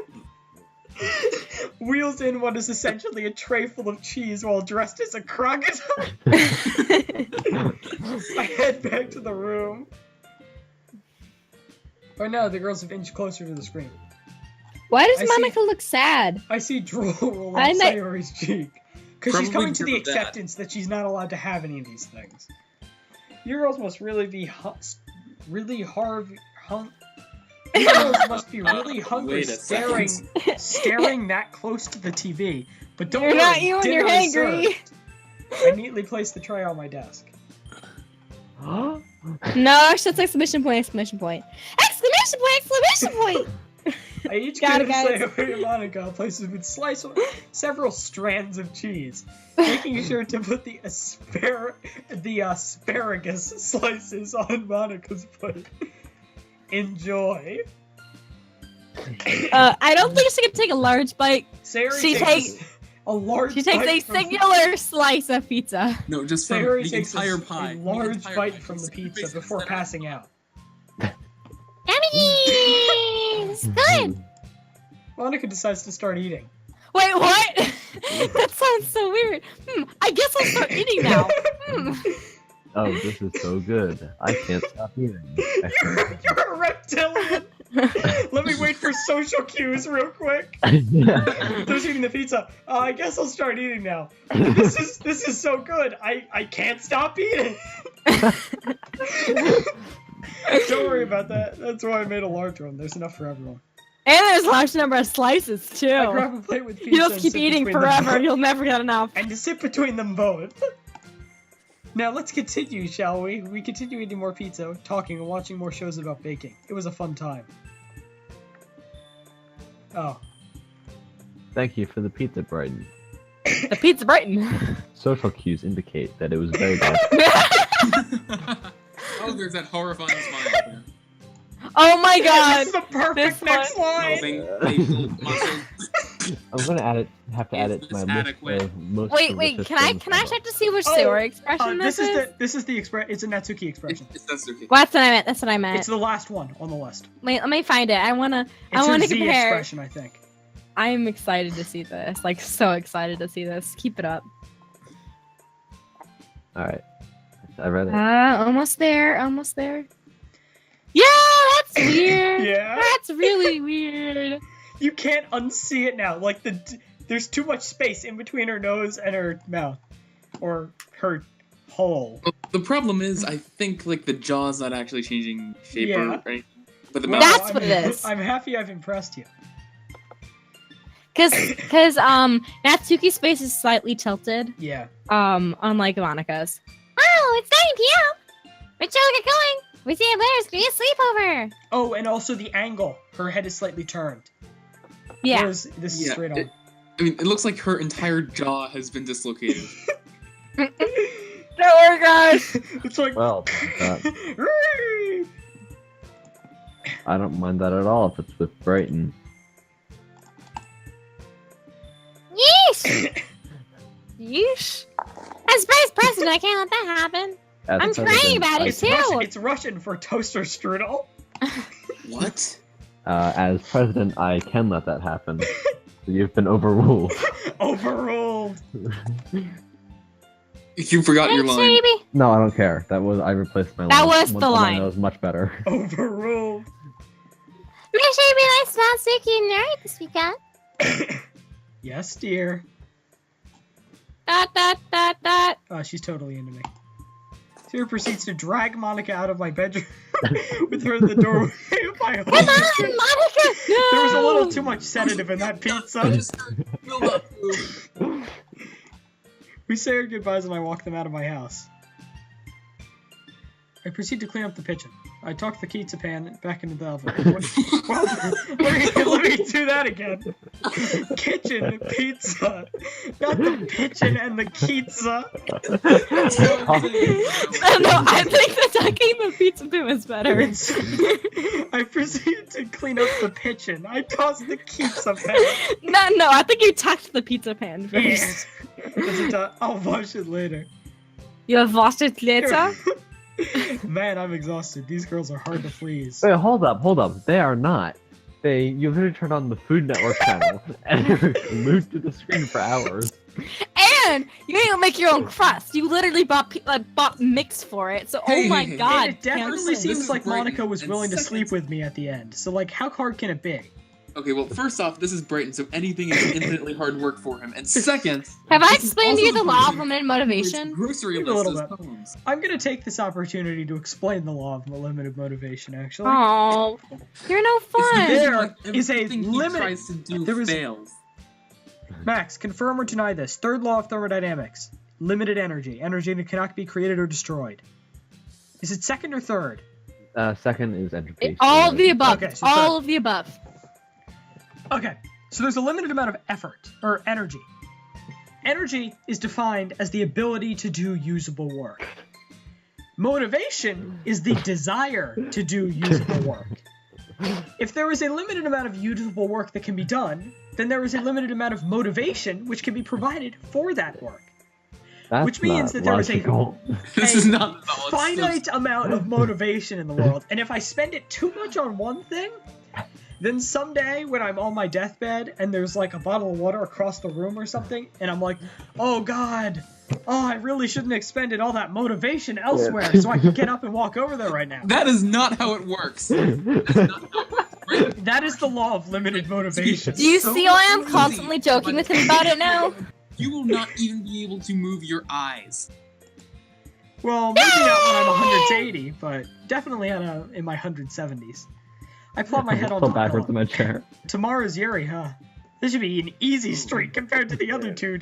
S1: Wheels in what is essentially a tray full of cheese while dressed as a crocodile. I head back to the room. By now, the girls have inched closer to the screen.
S2: Why does
S1: I see-
S2: Monica look sad?
S1: I see drool roll
S2: I
S1: on
S2: know-
S1: Sayori's cheek. Because she's
S4: Probably
S1: coming to the
S4: because of that.
S1: acceptance that she's not allowed to have any of these things. You girls must really be You girls must be really hungry
S4: Wait a
S1: staring
S4: second.
S1: that close to the TV. But don't
S2: You're
S1: worry,
S2: not you and
S1: dinner
S2: you're
S1: is
S2: hangry.
S1: served. I neatly place the tray on my desk.
S2: No, actually, that's exclamation point, exclamation point. Exclamation point, exclamation point!
S1: I each
S2: Got
S1: give
S2: it, guys.
S1: Sayori and Monica places with several strands of cheese, making sure to put the asparagus slices on Monica's plate. Enjoy.
S2: I don't think she can take a large bite.
S1: Sayori
S2: She
S1: takes a large
S2: She takes
S1: bite
S2: a
S1: from-
S2: singular slice of pizza.
S4: No, just from
S1: Sayori
S4: the
S1: takes
S4: entire
S1: a
S4: pie.
S1: large bite from the pizza before passing out.
S2: Yummy! It's good!
S1: Monica decides to start eating.
S2: Wait, what? That sounds so weird. I guess I'll start eating now.
S3: Oh, this is so good. I can't stop eating.
S1: You're a reptilian! Let me wait for social cues real quick. Who's eating the pizza? I guess I'll start eating now. This is so good. I can't stop eating. Don't worry about that. That's why I made a large one. There's enough for everyone.
S2: And there's a large number of slices, too.
S1: I grab a plate with pizza
S2: You'll
S1: and
S2: keep
S1: sit
S2: eating
S1: between them
S2: forever.
S1: both.
S2: You'll never get enough.
S1: And to sit between them both. Now let's continue, shall we? We continue eating more pizza, talking, and watching more shows about baking. It was a fun time. Oh.
S3: Thank you for the pizza, Brighton.
S2: The pizza Brighton.
S3: Social cues indicate that it was very bad.
S4: Oh, there's that horrifying smile there.
S2: Oh my god.
S1: This is the perfect
S2: This
S1: next
S2: one-
S1: line!
S4: Moving facial muscles.
S3: I'm gonna add it to my
S4: Is this
S3: list
S4: adequate?
S3: of most
S2: Wait,
S3: delicious
S2: can I
S3: things ever.
S1: Oh,
S2: check to see which Sayori expression
S1: This
S2: this is?
S1: is the express. It's a Natsuki expression.
S4: That's okay.
S2: Well, that's what I meant. That's what I meant.
S1: It's the last one on the list.
S2: Wait, let me find it. I wanna
S1: It's her Z
S2: compare.
S1: expression, I think.
S2: I'm excited to see this. Like, so excited to see this. Keep it up.
S3: All right, I read it.
S2: Almost there. Almost there. Yeah, that's weird.
S1: Yeah.
S2: That's really weird.
S1: You can't unsee it now. Like there's too much space in between her nose and her mouth, or her hole.
S4: Well, the problem is, I think like the jaw's not actually changing shape
S1: Yeah.
S4: or anything, but the
S1: Well,
S4: mouth.
S2: That's what it is.
S1: I'm happy I've impressed you.
S2: Cause Natsuki's face is slightly tilted.
S1: Yeah.
S2: Unlike Monica's. Oh, it's 9 p.m. We should get going. We see Blair's gonna be a sleepover.
S1: Oh, and also the angle. Her head is slightly turned.
S2: Yeah.
S1: Whereas this is
S4: Yeah,
S1: straight on.
S4: I mean, it looks like her entire jaw has been dislocated.
S2: Don't worry, guys.
S1: It's like.
S3: Well, I don't mind that at all if it's with Brighton.
S2: Yeesh. Yeesh. As vice president, I can't let that happen.
S3: As
S2: I'm
S3: president,
S2: praying about
S3: I-
S2: it too.
S1: It's Russian for toaster strudel.
S4: What?
S3: As president, I can let that happen. You've been overruled.
S1: Overruled.
S4: You forgot your
S2: Thanks,
S4: line.
S2: baby.
S3: No, I don't care. I replaced my line.
S2: That was
S3: One
S2: the
S3: time
S2: line.
S3: That was much better.
S1: Overruled.
S2: Make sure you be nice to Natsuki and Nuri this weekend.
S1: Yes, dear.
S2: Dot, dot, dot, dot.
S1: Oh, she's totally into me. Sarah proceeds to drag Monica out of my bedroom with her in the doorway of my home.
S2: Come on, Monica. No.
S1: There was a little too much sedative in that pizza.
S4: Just filled up food.
S1: We say our goodbyes and I walk them out of my house. I proceed to clean up the kitchen. I tuck the pizza pan back into the oven. Well, let me do that again. Kitchen, pizza. Not the pitchin' and the pizza.
S2: No, I think the tucking the pizza pin is better.
S1: I proceed to clean up the kitchen. I toss the pizza pan.
S2: No, I think you tucked the pizza pan
S1: Yeah.
S2: first.
S1: I'll wash it later.
S2: You have washed it later?
S1: Man, I'm exhausted. These girls are hard to please.
S3: Wait, hold up. They are not. You literally turned on the Food Network channel and it was glued to the screen for hours.
S2: And you didn't even make your own crust. You literally bought mix for it. So,
S4: Hey,
S2: oh my
S4: hey,
S2: god.
S1: And it definitely
S2: cancel.
S4: This
S1: seems
S4: is
S1: like
S4: Brighton,
S1: Monica was
S4: and
S1: willing to
S4: second-
S1: sleep with me at the end. So, like, how hard can it be?
S4: Okay, well, first off, this is Brighton, so anything is infinitely hard work for him. And second,
S2: Have I
S4: this is
S2: explained to
S4: also
S2: you the law of
S4: person
S2: limited
S4: who
S2: motivation?
S4: reads grocery
S1: A little
S4: lists as
S1: bit.
S4: poems.
S1: I'm gonna take this opportunity to explain the law of limited motivation, actually.
S2: Oh, you're no
S4: It's the
S2: fun.
S4: reason
S1: There
S4: why
S1: is a
S4: everything he
S1: limit-
S4: tries to do
S1: there is-
S4: fails.
S1: Max, confirm or deny this. Third law of thermodynamics. Limited energy. Energy that cannot be created or destroyed. Is it second or third?
S3: Second is entropy.
S2: All of the above.
S1: Okay, so
S2: All of the above.
S1: Okay, so there's a limited amount of effort, or energy. Energy is defined as the ability to do usable work. Motivation is the desire to do usable work. If there is a limited amount of usable work that can be done, then there is a limited amount of motivation which can be provided for that work.
S3: That's
S1: which means
S3: not
S1: that there is a
S3: logical.
S4: This
S1: a
S4: is not
S1: finite amount of motivation in the world, and if I spend it too much on one thing, then someday when I'm on my deathbed and there's like a bottle of water across the room or something, and I'm like, oh god, I really shouldn't have expended all that motivation elsewhere, so I can get up and walk over there right now.
S4: That is not how it works.
S1: That is the law of limited motivation.
S2: Do you
S4: So
S2: see why I'm
S4: easy,
S2: constantly joking with him about it now?
S4: You will not even be able to move your eyes.
S1: Well, maybe not when I'm 180, but definitely in my 170s. I plop my head on
S3: Fell
S1: the
S3: backwards in
S1: pillow.
S3: my chair.
S1: Tomorrow's Yuri, huh? This should be an easy streak compared to the other two. ...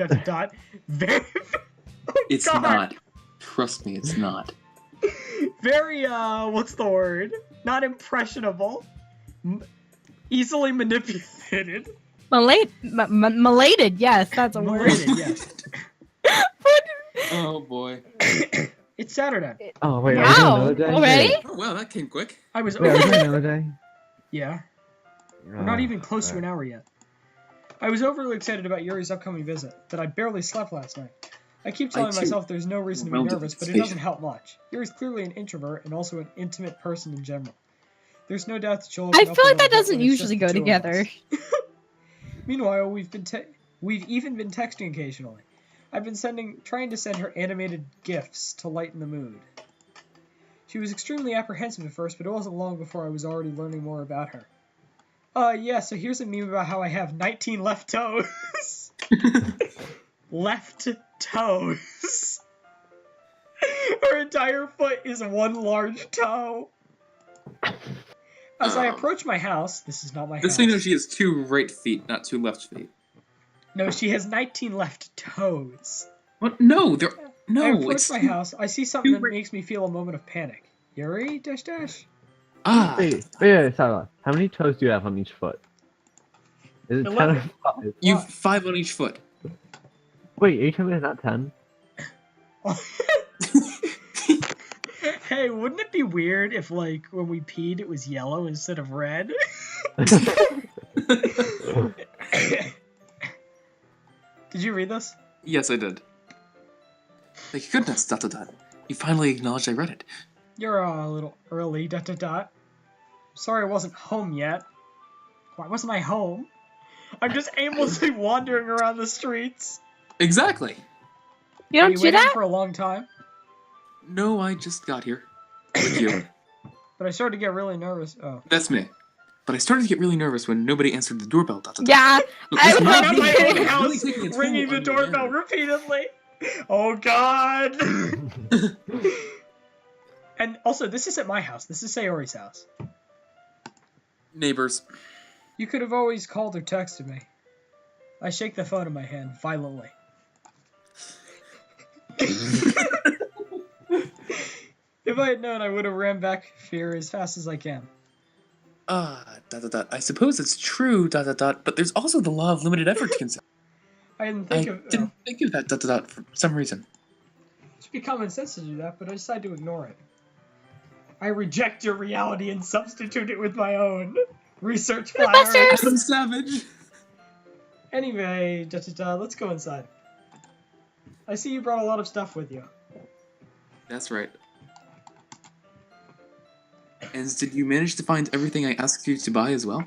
S1: Very. Oh,
S4: It's
S1: God.
S4: not. Trust me, it's not.
S1: Very. What's the word? Not impressionable. Easily manipulated.
S2: Malated, yes, that's a word.
S1: Malated, yes.
S4: Oh boy.
S1: It's Saturday.
S3: Oh wait, are we doing
S2: Wow,
S3: another day?
S2: already?
S4: Oh wow, that came quick.
S1: I was
S3: Wait, are we doing
S1: over.
S3: another day?
S1: Yeah. We're not even close to an
S3: alright.
S1: hour yet. I was overly excited about Yuri's upcoming visit that I barely slept last night. I keep telling
S4: too.
S1: myself there's no reason to be
S4: Well,
S1: nervous, but it
S4: patient.
S1: doesn't help much. Yuri's clearly an introvert and also an intimate person in general. There's no doubt that she'll
S2: I
S1: open up
S2: feel
S1: a
S2: like that
S1: little bit
S2: doesn't
S1: when it's
S2: usually
S1: just
S2: go
S1: the two of
S2: together.
S1: us. Meanwhile, we've even been texting occasionally. I've been trying to send her animated GIFs to lighten the mood. She was extremely apprehensive at first, but it wasn't long before I was already learning more about her. Yeah, so here's a meme about how I have 19 left toes. Left toes. Her entire foot is one large toe. As I approach my house, this is not my house.
S4: Just so you know, she has 2 right feet, not 2 left feet.
S1: No, she has 19 left toes.
S4: What? No, they're... No,
S1: I approach
S4: it's...
S1: my house. I see something that
S4: right-
S1: makes me feel a moment of panic. Yuri?
S4: Ah!
S3: Wait, sorry. How many toes do you have on each foot? Is it 10 or
S1: 11.
S3: 5?
S4: You have 5 on each foot.
S3: Wait, are you telling me it's not 10?
S1: Hey, wouldn't it be weird if, like, when we peed, it was yellow instead of red? Did you read this?
S4: Yes, I did. Thank goodness, ... You finally acknowledged I read it.
S1: You're a little early, Sorry I wasn't home yet. Why wasn't I home? I'm just aimlessly wandering around the streets.
S4: Exactly!
S2: You
S1: Are
S2: don't
S1: you
S2: do
S1: waiting
S2: that?
S1: for a long time?
S4: No, I just got here. With you.
S1: But I started to get really nervous. Oh.
S4: That's me. But I started to get really nervous when nobody answered the doorbell.
S2: Yeah. I
S4: Listen,
S2: would
S1: I'm
S2: not
S1: at
S2: be
S1: my
S2: kidding.
S1: own house,
S4: Really taking a toll
S1: ringing the
S4: on your
S1: doorbell
S4: memory.
S1: repeatedly. Oh God! And also, this isn't my house. This is Sayori's house.
S4: Neighbors.
S1: You could have always called or texted me. I shake the phone in my hand violently. If I had known, I would have ran back here as fast as I can.
S4: I suppose it's true, but there's also the law of limited effort to consider.
S1: I didn't
S4: I
S1: think of.
S4: didn't think of that, for some reason.
S1: It should be common sense to do that, but I decided to ignore it. I reject your reality and substitute it with my own. Research flower.
S2: Busters!
S4: I'm savage!
S1: Anyway, let's go inside. I see you brought a lot of stuff with you.
S4: That's right. And did you manage to find everything I asked you to buy as well?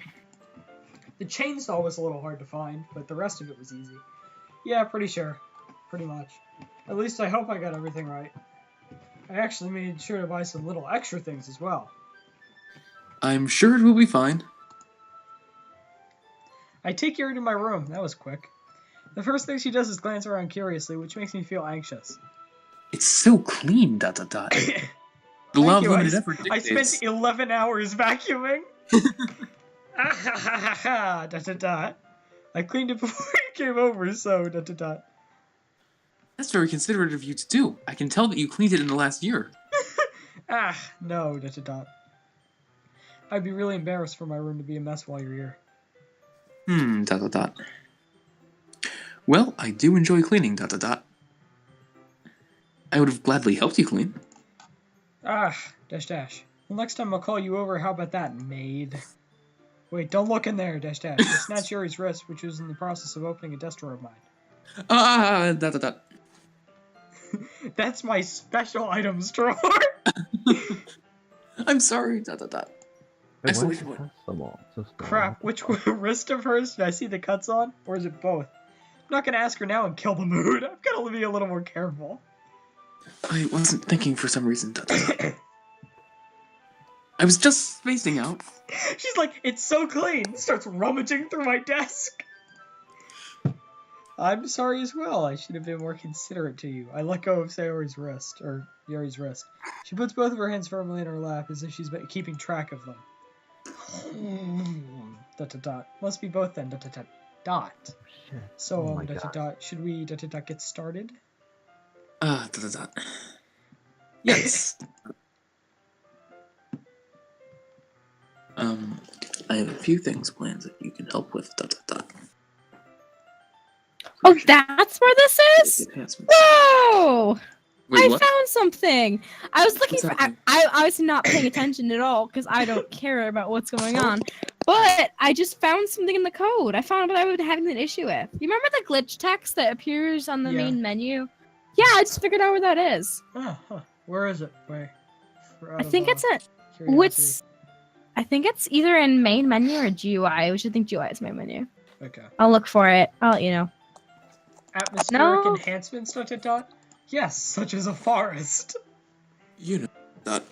S1: The chainsaw was a little hard to find, but the rest of it was easy. Yeah, pretty sure. Pretty much. At least I hope I got everything right. I actually made sure to buy some little extra things as well.
S4: I'm sure it will be fine.
S1: I take Yuri to my room. That was quick. The first thing she does is glance around curiously, which makes me feel anxious.
S4: It's so clean, The law of
S1: you.
S4: limited effort
S1: I
S4: dictates...
S1: spent 11 hours vacuuming. I cleaned it before you came over, so ...
S4: That's very considerate of you to do. I can tell that you cleaned it in the last year.
S1: No, ... I'd be really embarrassed for my room to be a mess while you're here.
S4: Well, I do enjoy cleaning, I would have gladly helped you clean.
S1: Well, next time I'll call you over, how about that, maid? Wait, don't look in there, I snatched Yuri's wrist, which was in the process of opening a desk drawer of mine. That's my special items drawer!
S4: I'm sorry,
S3: Wait, why
S4: Excellent
S3: is it
S4: point.
S3: so small? So small?
S1: Crap, which wrist of hers did I see the cuts on? Or is it both? I'm not gonna ask her now and kill the mood. I've gotta be a little more careful.
S4: I wasn't thinking for some reason, I was just spacing out.
S1: She's like, it's so clean! Starts rummaging through my desk. I'm sorry as well. I should have been more considerate to you. I let go of Sayori's wrist, or Yuri's wrist. She puts both of her hands firmly in her lap as if she's been keeping track of them. ... Must be both then. ...
S3: Shit.
S1: So,
S3: Oh my God.
S1: Should we get started?
S4: Yes. I have a few things planned that you can help with,
S2: Oh, that's where this is?
S4: Enhancements.
S2: Whoa!
S4: Wait,
S2: I
S4: what?
S2: found something. I was looking
S4: What's
S2: for.
S4: happening?
S2: I was not paying attention at all because I don't care about what's going on. But I just found something in the code. I found what I would having an issue with. You remember the glitch text that appears on the
S1: Yeah.
S2: main menu? Yeah, I just figured out where that is.
S1: Where is it?
S2: I think it's a. Which? I think it's either in main menu or GUI. We should think GUI is main menu.
S1: Okay.
S2: I'll look for it. I'll let you know.
S1: Atmospheric
S2: No.
S1: enhancements, ... Yes, such as a forest.
S4: You know that.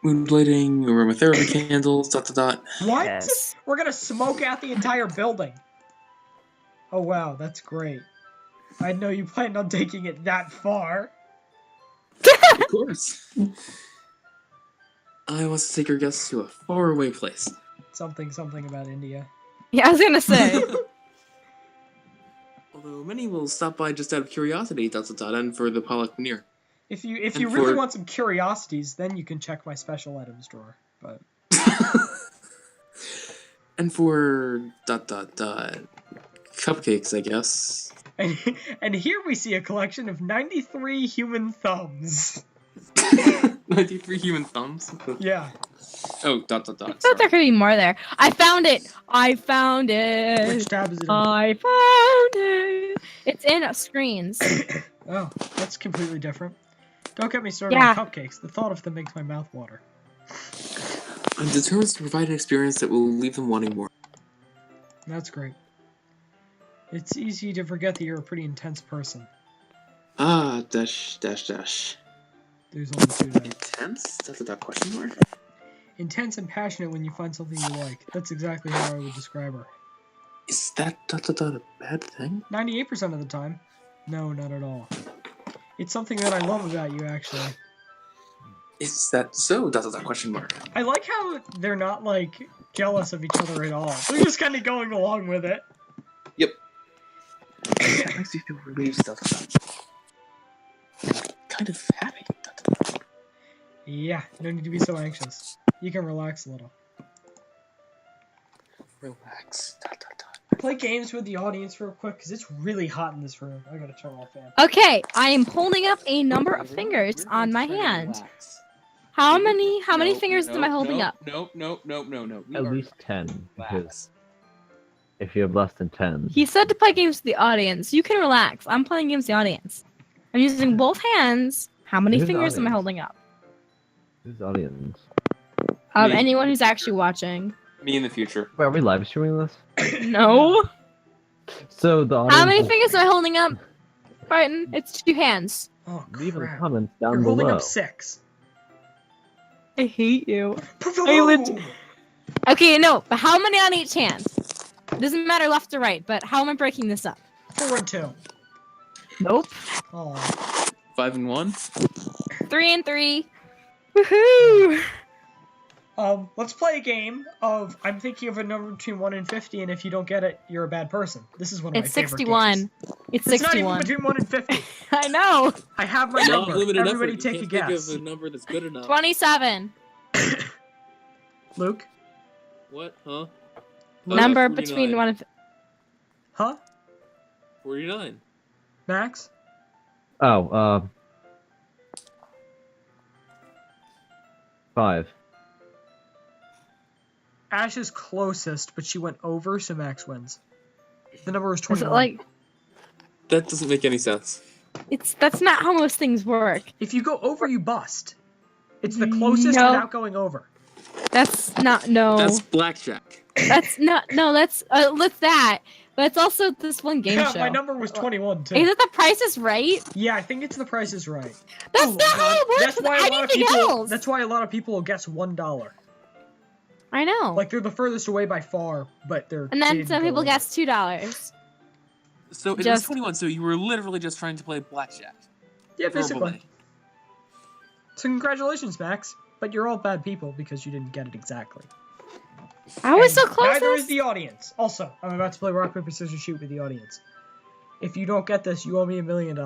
S4: Moonblading, aromatherapy candles, ...
S1: What?
S2: Yes.
S1: We're gonna smoke out the entire building. Oh wow, that's great. I know you planned on taking it that far.
S4: Of course. I want to take your guests to a faraway place.
S1: Something about India.
S2: Yeah, I was gonna say.
S4: Although many will stop by just out of curiosity, ... and for the Pollock Veneer.
S1: If you
S4: And
S1: really
S4: for-
S1: want some curiosities, then you can check my special items drawer. But
S4: And for ... cupcakes, I guess.
S1: and here we see a collection of 93 human thumbs.
S4: 93 human thumbs?
S1: Yeah.
S4: Oh, ...
S2: I thought there could be more there. I found it. I found it.
S1: Which tab is it in?
S2: I found it. It's in screens.
S1: Oh, that's completely different. Don't get me started
S2: Yeah.
S1: on cupcakes. The thought of them makes my mouth water.
S4: I'm determined to provide an experience that will leave them wanting more.
S1: That's great. It's easy to forget that you're a pretty intense person.
S4: Ah, ...
S1: There's only two there.
S4: Intense? Question mark?
S1: Intense and passionate when you find something you like. That's exactly how I would describe her.
S4: Is that ... a bad thing?
S1: 98% of the time. No, not at all. It's something that I love about you, actually.
S4: Is that so? ... question mark.
S1: I like how they're not, like, jealous of each other at all. They're just kind of going along with it.
S4: Yep. That makes me feel relieved. ... Kind of happy. ...
S1: Yeah, no need to be so anxious. You can relax a little.
S4: Relax. ...
S1: Play games with the audience real quick, because it's really hot in this room. I gotta turn off fan.
S2: Okay, I am holding up a number of fingers on my hand. How many fingers am I holding up?
S4: No.
S3: At least 10, because if you have less than 10,
S2: He said to play games with the audience. You can relax. I'm playing games with the audience. I'm using both hands. How many
S3: Who's the
S2: fingers am I
S3: audience?
S2: holding up?
S3: who's the audience?
S2: Of
S4: Me.
S2: anyone who's actually watching.
S4: Me in the future.
S3: Wait, are we live streaming this?
S2: No.
S3: So the audience.
S2: How many fingers am I holding up? Barton, it's 2 hands.
S1: Oh,
S3: Leave in the
S1: crap.
S3: comments down
S1: You're
S3: below.
S1: holding up 6.
S2: I hate you.
S1: Pavoo!
S2: Okay, no, but how many on each hand? Doesn't matter left or right, but how am I breaking this up?
S1: 4 and 2.
S2: Nope.
S1: Oh.
S4: 5 and 1.
S2: 3 and 3. Woohoo!
S1: Let's play a game of I'm thinking of a number between 1 and 50, and if you don't get it, you're a bad person. This is one of
S2: It's
S1: my favorite
S2: 61.
S1: games.
S2: It's
S1: It's not
S2: 61.
S1: even between 1 and 50.
S2: I know.
S1: I have my
S4: Not
S1: number.
S4: limited
S1: Everybody
S4: effort.
S1: take
S4: You
S1: a
S4: can't
S1: guess.
S4: think of a number that's good enough.
S2: 27.
S1: Luke?
S4: What? Huh?
S2: Number
S4: 49.
S2: between 1 and...
S1: Huh?
S4: 49.
S1: Max?
S3: Oh, 5.
S1: Ash is closest, but she went over, so Max wins. The number is
S2: Is
S1: 21.
S2: it like...
S4: That doesn't make any sense.
S2: That's not how most things work.
S1: If you go over, you bust. It's the closest
S2: No.
S1: without going over.
S2: That's not... No.
S4: That's blackjack.
S2: That's not... No, that's that. But it's also this one game
S1: Yeah,
S2: show.
S1: my number was 21, too.
S2: Is it The Price is Right?
S1: Yeah, I think it's The Price is Right.
S2: That's
S1: Oh
S2: not
S1: my
S2: how
S1: God.
S2: it works
S1: That's
S2: with
S1: why a lot of
S2: anything
S1: people.
S2: else.
S1: That's why a lot of people will guess $1.
S2: I know.
S1: Like they're the furthest away by far, but they're.
S2: And then some people guess $2.
S4: So it was
S2: Just-
S4: 21, so you were literally just trying to play blackjack.
S1: Yeah, basically.
S4: Verbally.
S1: So congratulations, Max. But you're all bad people because you didn't get it exactly.
S2: I was
S1: And
S2: so close.
S1: Neither is the audience. Also, I'm about to play rock paper scissors shoot with the audience. If you don't get this, you owe me $1 million.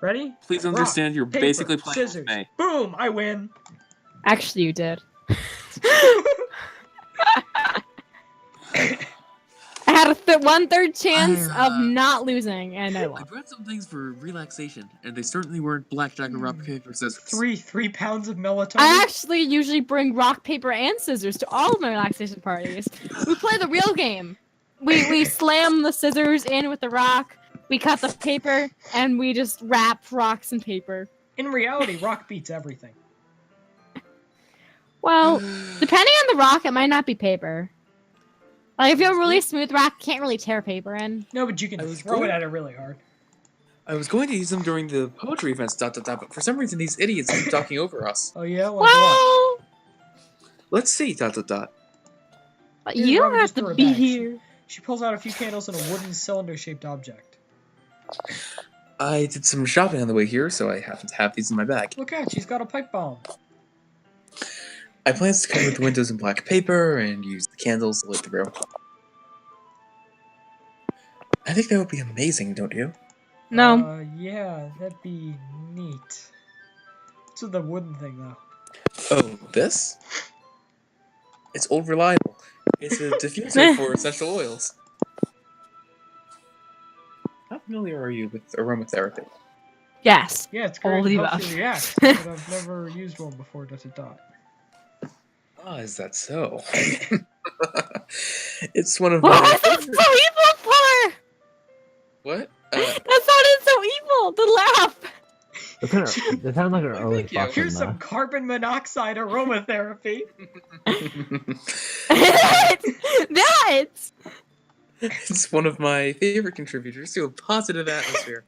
S1: Ready?
S4: Please understand you're
S1: Paper,
S4: basically playing with
S1: scissors.
S4: me.
S1: Boom! I win.
S2: Actually, you did. I had a 1/3 chance of not losing, and I
S4: I
S2: won.
S4: brought some things for relaxation, and they certainly weren't blackjack or rock, paper, scissors.
S1: 3 pounds of melatonin.
S2: I actually usually bring rock, paper, and scissors to all of my relaxation parties. We play the real game. We slam the scissors in with the rock, we cut the paper, and we just wrap rocks in paper.
S1: In reality, rock beats everything.
S2: Well, depending on the rock, it might not be paper. Like if you have a really smooth rock, you can't really tear paper in.
S1: No, but you can
S4: I was
S1: throw it
S4: going-
S1: at it really hard.
S4: I was going to use them during the poetry events, but for some reason these idiots keep talking over us.
S1: Oh yeah, like what?
S2: Well,
S4: Let's see,
S2: you
S1: Here,
S2: don't
S1: Robin,
S2: have
S1: just throw
S2: to
S1: it
S2: be
S1: back.
S2: here.
S1: She pulls out a few candles and a wooden cylinder-shaped object.
S4: I did some shopping on the way here, so I happen to have these in my bag.
S1: Look out, she's got a pipe bomb.
S4: I plan to cover the windows in black paper and use the candles to lit the room. I think that would be amazing, don't you?
S2: No.
S1: Yeah, that'd be neat. What's with the wooden thing, though?
S4: Oh, this? It's old reliable. It's a diffuser for essential oils. How familiar are you with aromatherapy?
S2: Yes.
S1: Yeah, it's
S2: All
S1: great.
S2: of the
S1: It helps
S2: above.
S1: you react, but I've never used one before.
S4: Ah, is that so? It's one of
S2: What
S4: my
S2: was that so
S4: favorite...
S2: evil for?
S4: What?
S2: That sounded so evil. The laugh.
S3: That sounds like an early
S4: Thank you.
S3: fucking,
S1: Here's some carbon monoxide aromatherapy.
S2: That's
S4: It's one of my favorite contributors to a positive atmosphere.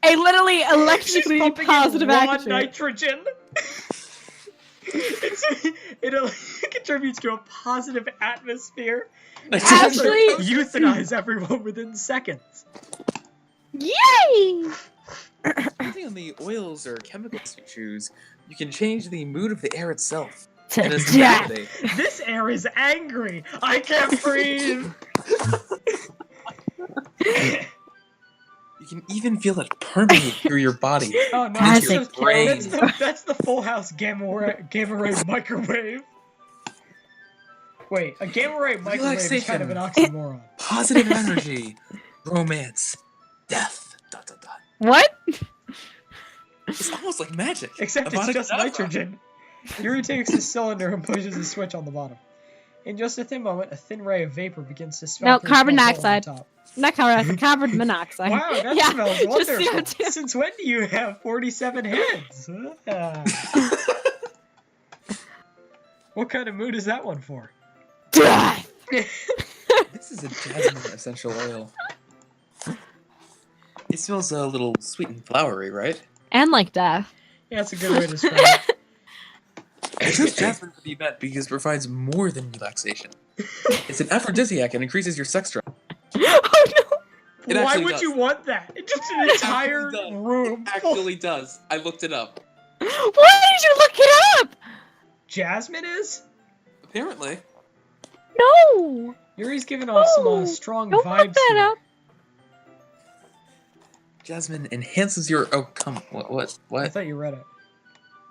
S2: a literally
S1: She's
S2: electrically
S1: pumping in
S2: positive
S1: raw
S2: action.
S1: nitrogen. It contributes to a positive atmosphere.
S2: Actually-
S1: Euthanize everyone within seconds.
S2: Yay!
S4: Depending on the oils or chemicals you choose, you can change the mood of the air itself.
S2: To
S4: And as
S2: death.
S4: they
S1: This air is angry. I can't breathe.
S4: you can even feel it permeate through your body.
S1: Oh no,
S2: That's
S1: that's,
S2: a
S1: the,
S4: brain.
S1: that's the Full House gamma ray microwave. Wait, a gamma ray microwave is kind of an oxymoron.
S4: Positive energy, romance, death. ...
S2: What?
S4: It's almost like magic.
S1: Except it's just nitrogen. Yuri takes his cylinder and pushes a switch on the bottom. In just a thin moment, a thin ray of vapor begins to spout
S2: No,
S1: through a
S2: carbon
S1: small hole on the
S2: dioxide.
S1: top.
S2: Not carbon monoxide.
S1: Wow, that
S2: Yeah,
S1: smells
S2: just
S1: wonderful.
S2: CO2.
S1: Since when do you have 47 heads? What kind of mood is that one for?
S2: Death.
S4: This is a jasmine essential oil. It smells a little sweet and flowery, right?
S2: And like death.
S1: Yeah, that's a good way to describe it.
S4: I chose jasmine for the event because it provides more than relaxation. It's an aphrodisiac and increases your sex drive.
S2: Oh no!
S4: It
S1: Why
S4: actually
S1: would
S4: does.
S1: you want that? It's just an entire
S4: It actually does.
S1: room
S4: It
S1: full.
S4: actually does. I looked it up.
S2: Why did you look it up?
S1: Jasmine is?
S4: Apparently.
S2: No!
S1: Yuri's giving off some
S2: No,
S1: strong
S2: Don't look
S1: vibes
S2: that
S1: here.
S2: up.
S4: Jasmine enhances your... Oh, come... What?
S1: I thought you read it.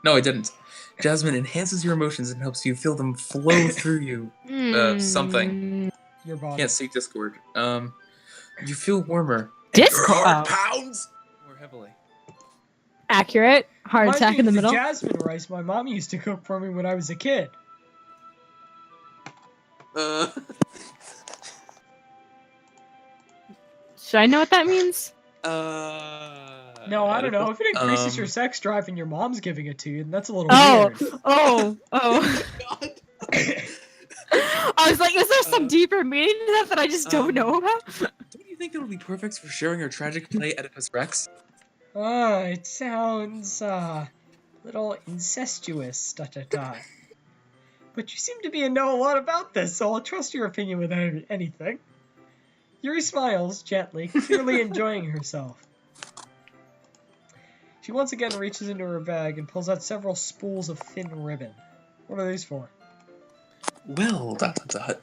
S4: No, I didn't. Jasmine enhances your emotions and helps you feel them flow through you. Something.
S1: Your body.
S4: Can't see Discord. You feel warmer.
S2: Discord?
S4: Your heart pounds more heavily.
S2: Accurate. Heart
S1: Reminds
S2: attack
S1: me
S2: in the
S1: of
S2: middle.
S1: Jasmine rice my mom used to cook for me when I was a kid.
S2: Should I know what that means?
S1: No, I don't know. If it increases your sex drive and your mom's giving it to you, then that's a little
S2: Oh,
S1: weird.
S2: oh. I was like, is there some deeper meaning to that that I just don't know about?
S4: Don't you think it would be perfect for sharing our tragic play Oedipus Rex?
S1: It sounds, little incestuous, ... But you seem to be know a lot about this, so I'll trust your opinion with anything. Yuri smiles gently, clearly enjoying herself. She once again reaches into her bag and pulls out several spools of thin ribbon. What are these for?
S4: Well, ...
S1: Oh,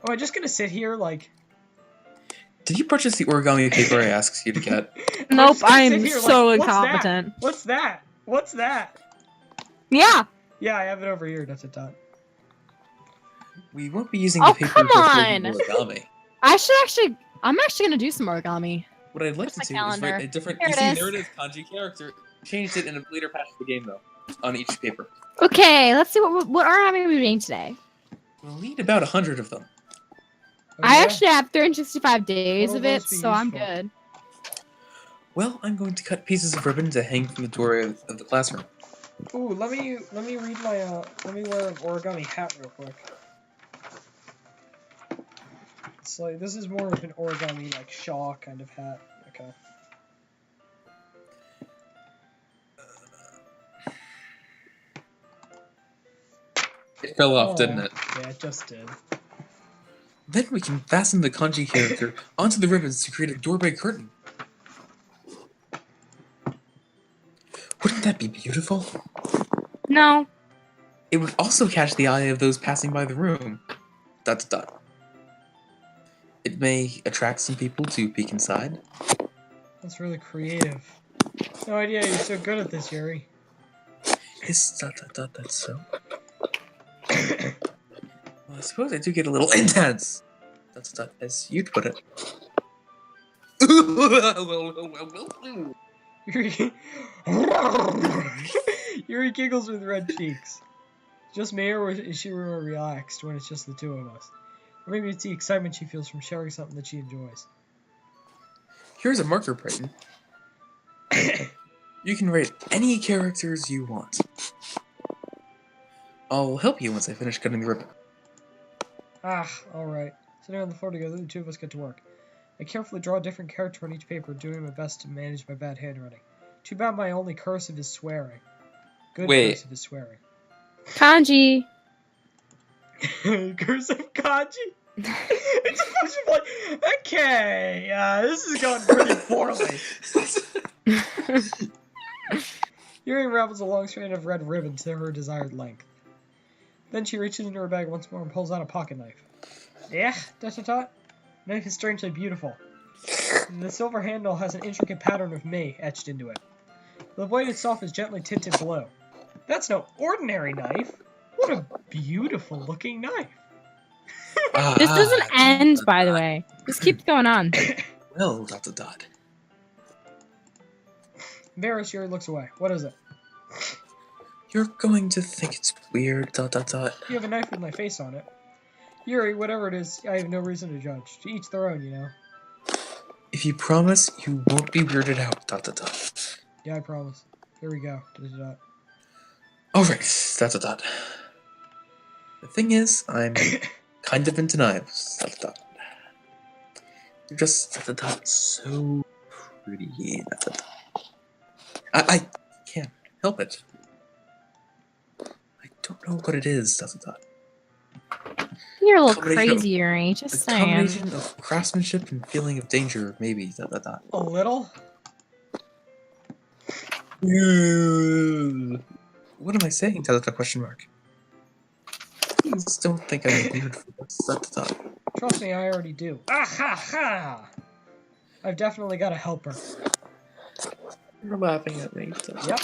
S1: I'm just gonna sit here like...
S4: Did you purchase the origami paper I asked you to get?
S2: Nope,
S1: just gonna
S2: I'm
S1: sit here
S2: so
S1: like, what's that?
S2: incompetent.
S1: What's that? What's that?
S2: Yeah.
S1: Yeah, I have it over here, ...
S4: We won't be using
S2: Oh,
S4: the paper
S2: come
S4: for
S2: on!
S4: origami.
S2: I'm actually gonna do some origami.
S4: What I'd like
S2: Where's
S4: to
S2: my
S4: do is write
S2: calendar?
S4: a different...
S2: Here
S4: You
S2: it
S4: see,
S2: is.
S4: there it is, kanji character. Changed it in a later patch of the game, though, on each paper.
S2: Okay, let's see what origami we're doing today.
S4: We'll need about 100 of them.
S1: Oh,
S2: I
S1: yeah?
S2: actually have 365 days
S1: What
S2: of
S1: will
S2: it,
S1: those be
S2: so I'm
S1: used for?
S2: good.
S4: Well, I'm going to cut pieces of ribbon to hang from the doorway of the classroom.
S1: Ooh, let me read my let me wear an origami hat real quick. It's like, this is more of an origami, like, shawl kind of hat. Okay.
S4: It fell off, didn't it?
S1: Yeah, it just did.
S4: Then we can fasten the kanji character onto the ribbons to create a doorway curtain. Wouldn't that be beautiful?
S2: No.
S4: It would also catch the eye of those passing by the room. ... It may attract some people to peek inside.
S1: That's really creative. No idea you're so good at this, Yuri.
S4: Is ... that's so? Well, I suppose I do get a little intense. As you'd put it.
S1: Yuri... Yuri giggles with red cheeks. Just me, or is she more relaxed when it's just the two of us? Or maybe it's the excitement she feels from sharing something that she enjoys.
S4: Here's a marker, Brighton. You can write any characters you want. I'll help you once I finish cutting the ribbon.
S1: Alright. Sitting on the floor together, the two of us get to work. I carefully draw a different character on each paper, doing my best to manage my bad handwriting. Too bad my only cursive is swearing. Good cursive is swearing.
S2: Kanji.
S1: Cursive kanji? It's a bunch of like, okay, this is going pretty poorly. Yuri unravels a long strand of red ribbon to her desired length. Then she reaches into her bag once more and pulls out a pocket knife. Yeah, ... The knife is strangely beautiful. The silver handle has an intricate pattern of May etched into it. The blade itself is gently tinted blue. That's no ordinary knife. What a beautiful looking knife.
S2: This doesn't end, by the way. This keeps going on.
S4: Well, ...
S1: Embarrassed, Yuri looks away. What is it?
S4: You're going to think it's weird, ...
S1: You have a knife with my face on it. Yuri, whatever it is, I have no reason to judge. To each their own, you know.
S4: If you promise, you won't be weirded out, ...
S1: Yeah, I promise. Here we go. ...
S4: Alright, ... The thing is, I'm kind of into knives, ... They're just ... so pretty, ... I can't help it. I don't know what it is, ...
S2: You're a little
S4: Combination of-
S2: crazy, Yuri.
S4: The
S2: Just saying.
S4: combination of craftsmanship and feeling of danger, maybe, ...
S1: A little?
S4: What am I saying? ... question mark. Please don't think I'm weird for this. ...
S1: Trust me, I already do. Ah ha ha! I've definitely got a helper.
S4: You're laughing at me.
S1: Yep.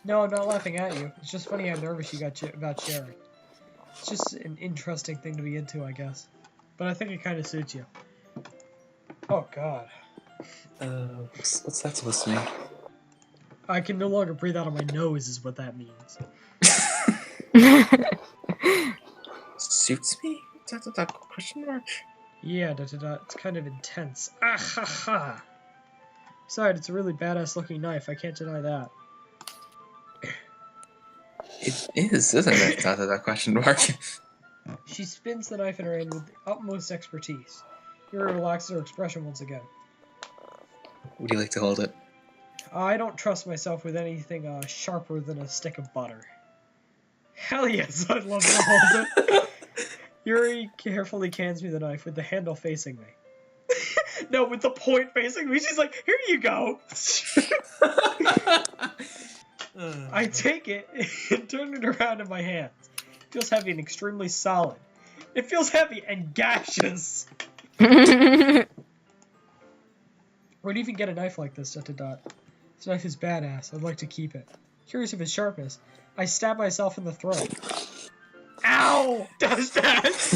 S1: No, I'm not laughing at you. It's just funny how nervous you got about sharing. It's just an interesting thing to be into, I guess. But I think it kind of suits you. Oh, God.
S4: What's that supposed to mean?
S1: I can no longer breathe out of my nose is what that means.
S4: Suits me? ... question mark?
S1: Yeah, ... It's kind of intense. Ah ha ha! Besides, it's a really badass looking knife. I can't deny that.
S4: It is, isn't it? ... question mark?
S1: She spins the knife in her hand with the utmost expertise. Yuri relaxes her expression once again.
S4: Would you like to hold it?
S1: I don't trust myself with anything sharper than a stick of butter. Hell yes, I'd love to hold it. Yuri carefully hands me the knife with the handle facing me. No, with the point facing me. She's like, here you go. I take it and turn it around in my hands. It feels heavy and extremely solid. It feels heavy and gaseous. Where do you even get a knife like this? ... This knife is badass. I'd like to keep it. Curious of its sharpness, I stab myself in the throat. Ow! Dash dash!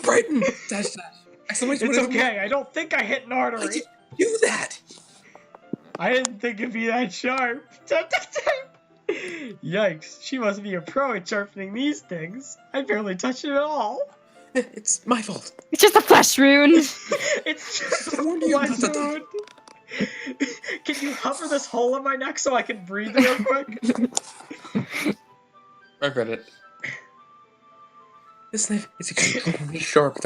S4: Brighton! Dash dash! Exclamation!
S1: It's okay. I don't think I hit an artery.
S4: Why did you do that?
S1: I didn't think it'd be that sharp. Yikes! She must be a pro at sharpening these things. I barely touched it at all.
S4: It's my fault.
S2: It's just a flesh wound.
S1: It's just a flesh wound. Can you hover this hole in my neck so I can breathe real quick?
S4: I read it. This knife is extremely sharp. ...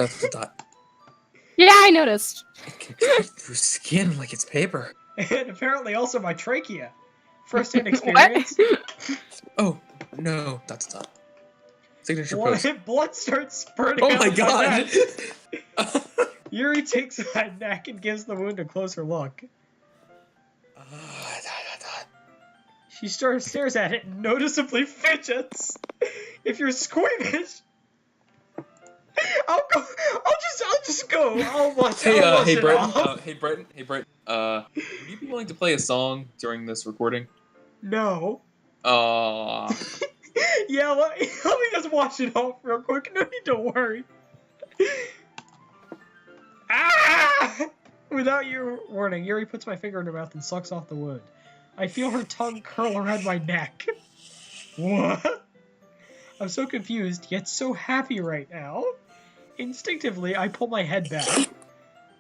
S2: Yeah, I noticed.
S4: It can cut through skin like it's paper.
S1: And apparently also my trachea. First-hand experience.
S4: Oh, no. That's not. Signature pose.
S1: Blood starts spurting
S4: Oh
S1: out
S4: my
S1: of
S4: god!
S1: neck. Yuri takes my neck and gives the wound a closer look. She stares at it and noticeably fidgets. If you're squeamish, I'll go. I'll just go. I'll watch.
S4: Hey,
S1: I'll watch
S4: hey,
S1: it
S4: Brighton.
S1: all.
S4: Hey, Brighton. Would you be willing to play a song during this recording?
S1: No.
S4: Aw.
S1: Yeah, let me just watch it off real quick. No need to worry. Ah! Without your warning, Yuri puts my finger in her mouth and sucks off the wound. I feel her tongue curl around my neck. What? I'm so confused, yet so happy right now. Instinctively, I pull my head back.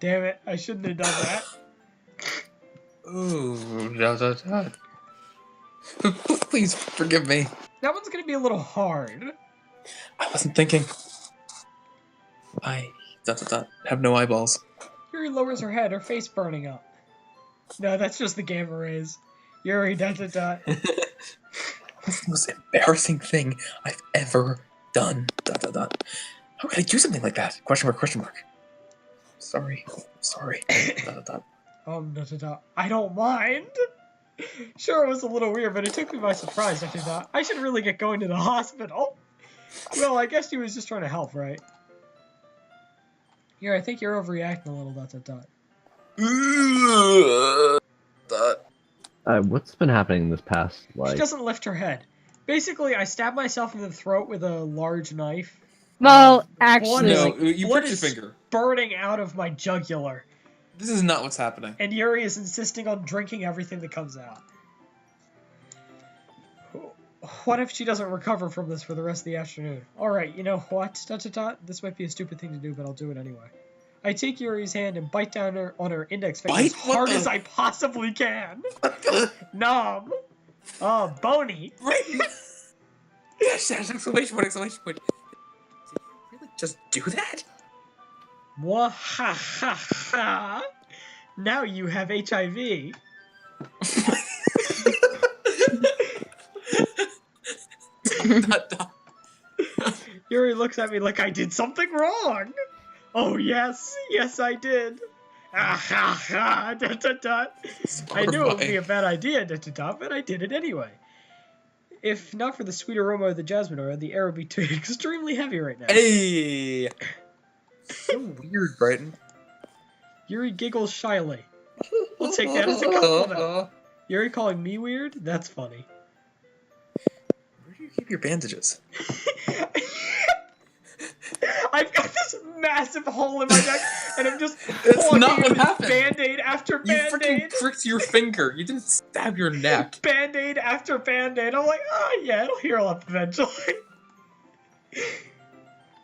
S1: Damn it, I shouldn't have done that.
S4: Ooh, Please forgive me.
S1: That one's gonna be a little hard.
S4: I wasn't thinking. I have no eyeballs.
S1: Yuri lowers her head, her face burning up. No, that's just the gamma rays. Yuri, That's the
S4: most embarrassing thing I've ever done. How could I do something like that? Question mark. Sorry.
S1: I don't mind. Sure, it was a little weird, but it took me by surprise. I should really get going to the hospital. Well, I guess he was just trying to help, right? Here, I think you're overreacting a little.
S3: What's been happening this past,
S1: She doesn't lift her head. Basically, I stabbed myself in the throat with a large knife.
S2: Well,
S1: Blood
S2: actually,
S1: is-
S4: No, you
S1: blood
S4: pricked your
S1: is
S4: finger.
S1: burning out of my jugular.
S4: This is not what's happening.
S1: And Yuri is insisting on drinking everything that comes out. What if she doesn't recover from this for the rest of the afternoon? Alright, you know what? This might be a stupid thing to do, but I'll do it anyway. I take Yuri's hand and bite down on her index finger as hard as I possibly can. Nom. Oh, bony.
S4: Exclamation point. Did you really just do that?
S1: Mwahaha. Now you have HIV. Yuri looks at me like I did something wrong. Oh, yes, I did. I knew it would be a bad idea, but I did it anyway. If not for the sweet aroma of the jasmine oil, the air would be extremely heavy right now.
S4: Hey! So weird, Brighton.
S1: Yuri giggles shyly. We'll take that as a compliment. Yuri calling me weird? That's funny.
S4: Where do you keep your bandages?
S1: I've got this massive hole in my neck, and I'm just
S4: That's not
S1: plugging
S4: what
S1: in
S4: happened.
S1: Band-Aid after
S4: You
S1: Band-Aid.
S4: freaking pricked your finger. You didn't stab your neck.
S1: Band-Aid after Band-Aid. I'm like, oh yeah, it'll heal up eventually.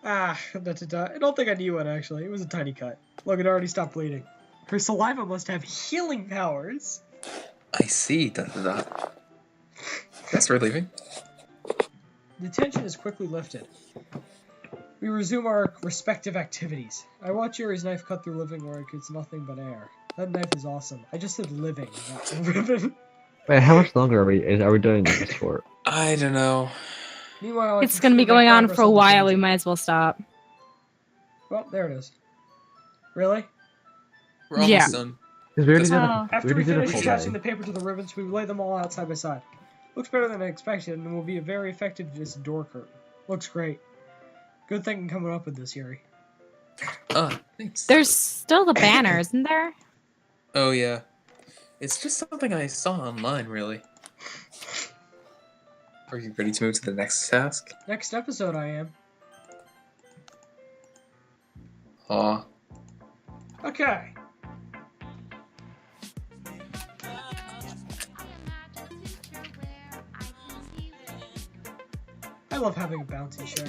S1: I don't think I knew it, actually. It was a tiny cut. Look, it already stopped bleeding. Her saliva must have healing powers.
S4: I see. That's relieving.
S1: The tension is quickly lifted. We resume our respective activities. I watch Yuri's knife cut through living like it's nothing but air. That knife is awesome. I just said living, not ribbon.
S3: Wait, how much longer are we doing this for?
S4: I don't know.
S1: Meanwhile,
S2: it's going to be going on for a while. We might as well stop.
S1: Well, there it is. Really?
S4: We're almost done.
S3: Because we already did
S1: After we
S3: did a
S1: finish
S3: full
S1: attaching
S3: day.
S1: the paper to the ribbons, we lay them all out side by side. Looks better than I expected, and will be a very effective as a door curtain. Looks great. Good thing coming up with this, Yuri.
S4: Thanks.
S2: There's still the banner, isn't there?
S4: Oh, yeah. It's just something I saw online, really. Are you ready to move to the next task?
S1: Next episode, I am.
S4: Aw.
S1: Okay. I love having a bounty share.